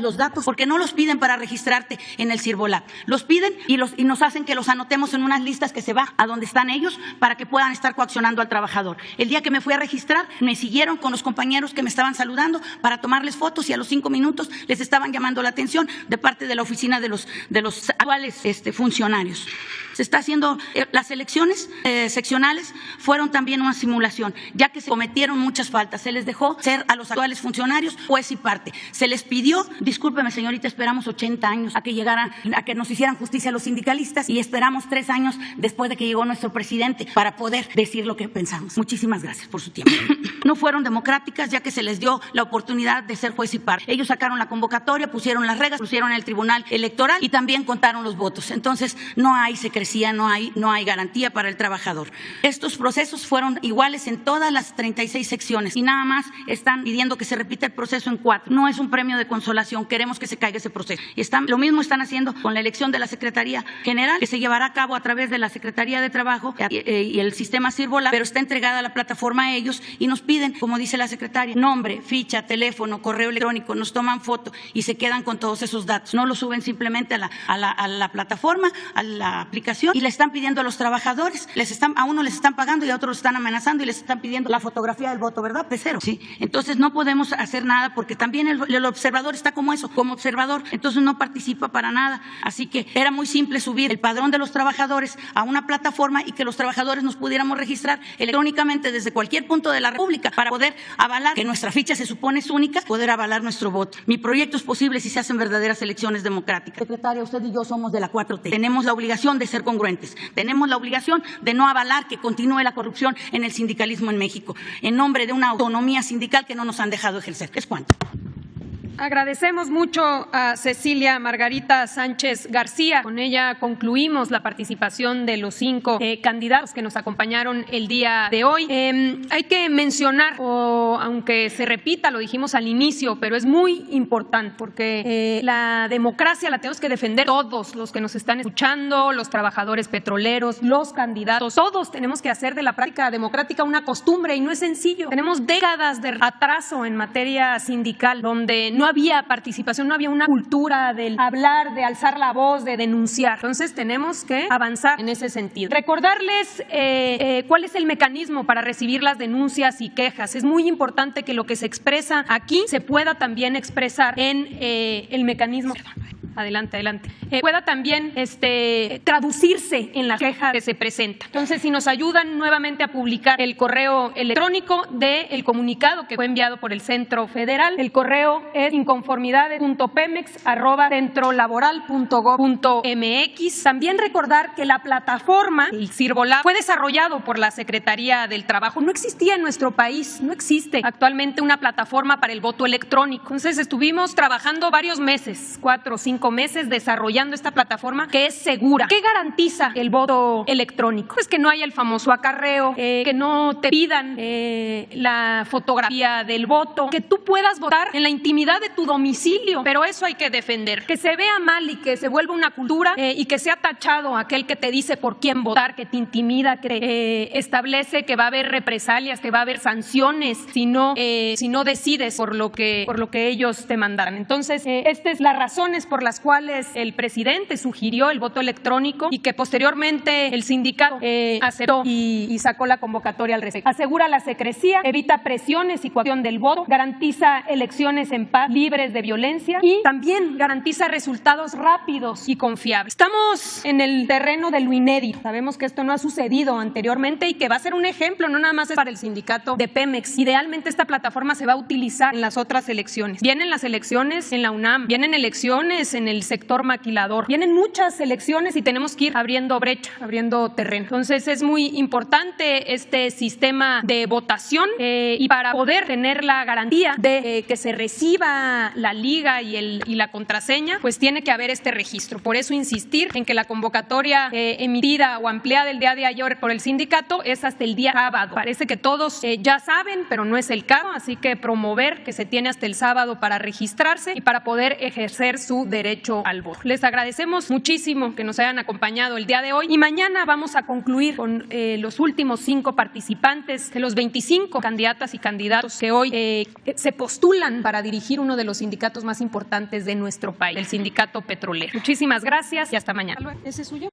los datos porque no los piden para registrarte en el Sirvolab. Los piden y nos hacen que los anotemos en unas listas que se va a donde están ellos para que puedan estar coaccionando al trabajador. El día que me fui a registrar, me siguieron con los compañeros que me estaban saludando para tomarles fotos y a los 5 minutos les estaban llamando la atención de parte de la oficina de los actuales funcionarios. Se está haciendo, las elecciones seccionales fueron también una simulación, ya que se cometieron muchas faltas. Se les dejó ser a los actuales funcionarios juez y parte. Se les pidió, discúlpeme señorita, esperamos 80 años a que nos hicieran justicia los sindicalistas y esperamos 3 años después de que llegó nuestro presidente para poder decir lo que pensamos. Muchísimas gracias por su tiempo. No fueron democráticas, ya que se les dio la oportunidad de ser juez y parte. Ellos sacaron la convocatoria, pusieron las reglas, pusieron el tribunal electoral y también contaron los votos. Entonces no hay secreción. hipocresía, no hay garantía para el trabajador. Estos procesos fueron iguales en todas las 36 secciones y nada más están pidiendo que se repita el proceso en 4. No es un premio de consolación, queremos que se caiga ese proceso. Lo mismo están haciendo con la elección de la Secretaría General, que se llevará a cabo a través de la Secretaría de Trabajo y el sistema Sirvola, pero está entregada la plataforma a ellos y nos piden, como dice la secretaria, nombre, ficha, teléfono, correo electrónico, nos toman foto y se quedan con todos esos datos. No lo suben simplemente a la plataforma, a la aplicación, y le están pidiendo a los trabajadores, a uno les están pagando y a otros los están amenazando y les están pidiendo la fotografía del voto, ¿verdad? Pecero. Sí. Entonces no podemos hacer nada porque también el observador está como eso, como observador, entonces no participa para nada. Así que era muy simple subir el padrón de los trabajadores a una plataforma y que los trabajadores nos pudiéramos registrar electrónicamente desde cualquier punto de la República para poder avalar que nuestra ficha se supone es única, poder avalar nuestro voto. Mi proyecto es posible si se hacen verdaderas elecciones democráticas. Secretaria, usted y yo somos de la 4T. Tenemos la obligación de ser congruentes. Tenemos la obligación de no avalar que continúe la corrupción en el sindicalismo en México, en nombre de una autonomía sindical que no nos han dejado ejercer. ¿Es cuánto?
Agradecemos mucho a Cecilia Margarita Sánchez García. Con ella concluimos la participación de los 5 candidatos que nos acompañaron el día de hoy. Hay que mencionar, aunque se repita, lo dijimos al inicio, pero es muy importante porque la democracia la tenemos que defender todos los que nos están escuchando, los trabajadores petroleros, los candidatos. Todos tenemos que hacer de la práctica democrática una costumbre y no es sencillo. Tenemos décadas de atraso en materia sindical donde no había participación, no había una cultura del hablar, de alzar la voz, de denunciar. Entonces tenemos que avanzar en ese sentido. Recordarles cuál es el mecanismo para recibir las denuncias y quejas. Es muy importante que lo que se expresa aquí se pueda también expresar en el mecanismo. Adelante. Pueda también traducirse en la queja que se presenta. Entonces, si nos ayudan nuevamente a publicar el correo electrónico del comunicado que fue enviado por el Centro Federal. El correo es inconformidades.pemex@centrolaboral.gov.mx. También recordar que la plataforma, el Sirvolab, fue desarrollado por la Secretaría del Trabajo. No existía en nuestro país, no existe actualmente una plataforma para el voto electrónico. Entonces, estuvimos trabajando varios meses, 4 o 5 meses, desarrollando esta plataforma que es segura. ¿Qué garantiza el voto electrónico? Pues que no haya el famoso acarreo, que no te pidan la fotografía del voto, que tú puedas votar en la intimidad de tu domicilio, pero eso hay que defender. Que se vea mal y que se vuelva una cultura y que sea tachado aquel que te dice por quién votar, que te intimida, que establece que va a haber represalias, que va a haber sanciones si no decides por lo que ellos te mandaran. Entonces, estas son las razones por las cuales el presidente sugirió el voto electrónico y que posteriormente el sindicato aceptó y sacó la convocatoria al respecto. Asegura la secrecía, evita presiones y coacción del voto, garantiza elecciones en paz, libres de violencia y también garantiza resultados rápidos y confiables. Estamos en el terreno de lo inédito. Sabemos que esto no ha sucedido anteriormente y que va a ser un ejemplo, no nada más es para el sindicato de Pemex. Idealmente esta plataforma se va a utilizar en las otras elecciones. Vienen las elecciones en la UNAM, vienen elecciones en el sector maquilador, vienen muchas elecciones y tenemos que ir abriendo brecha, abriendo terreno. Entonces es muy importante este sistema de votación y para poder tener la garantía de que se reciba la liga y la contraseña, pues tiene que haber este registro. Por eso insistir en que la convocatoria emitida o ampliada el día de ayer por el sindicato es hasta el día sábado. Parece que todos ya saben, pero no es el caso, así que promover que se tiene hasta el sábado para registrarse y para poder ejercer su derecho al voto. Les agradecemos muchísimo que nos hayan acompañado el día de hoy y mañana vamos a concluir con los últimos 5 participantes de los 25 candidatas y candidatos que hoy se postulan para dirigir uno de los sindicatos más importantes de nuestro país, el Sindicato Petrolero. Muchísimas gracias y hasta mañana. ¿Ese es suyo?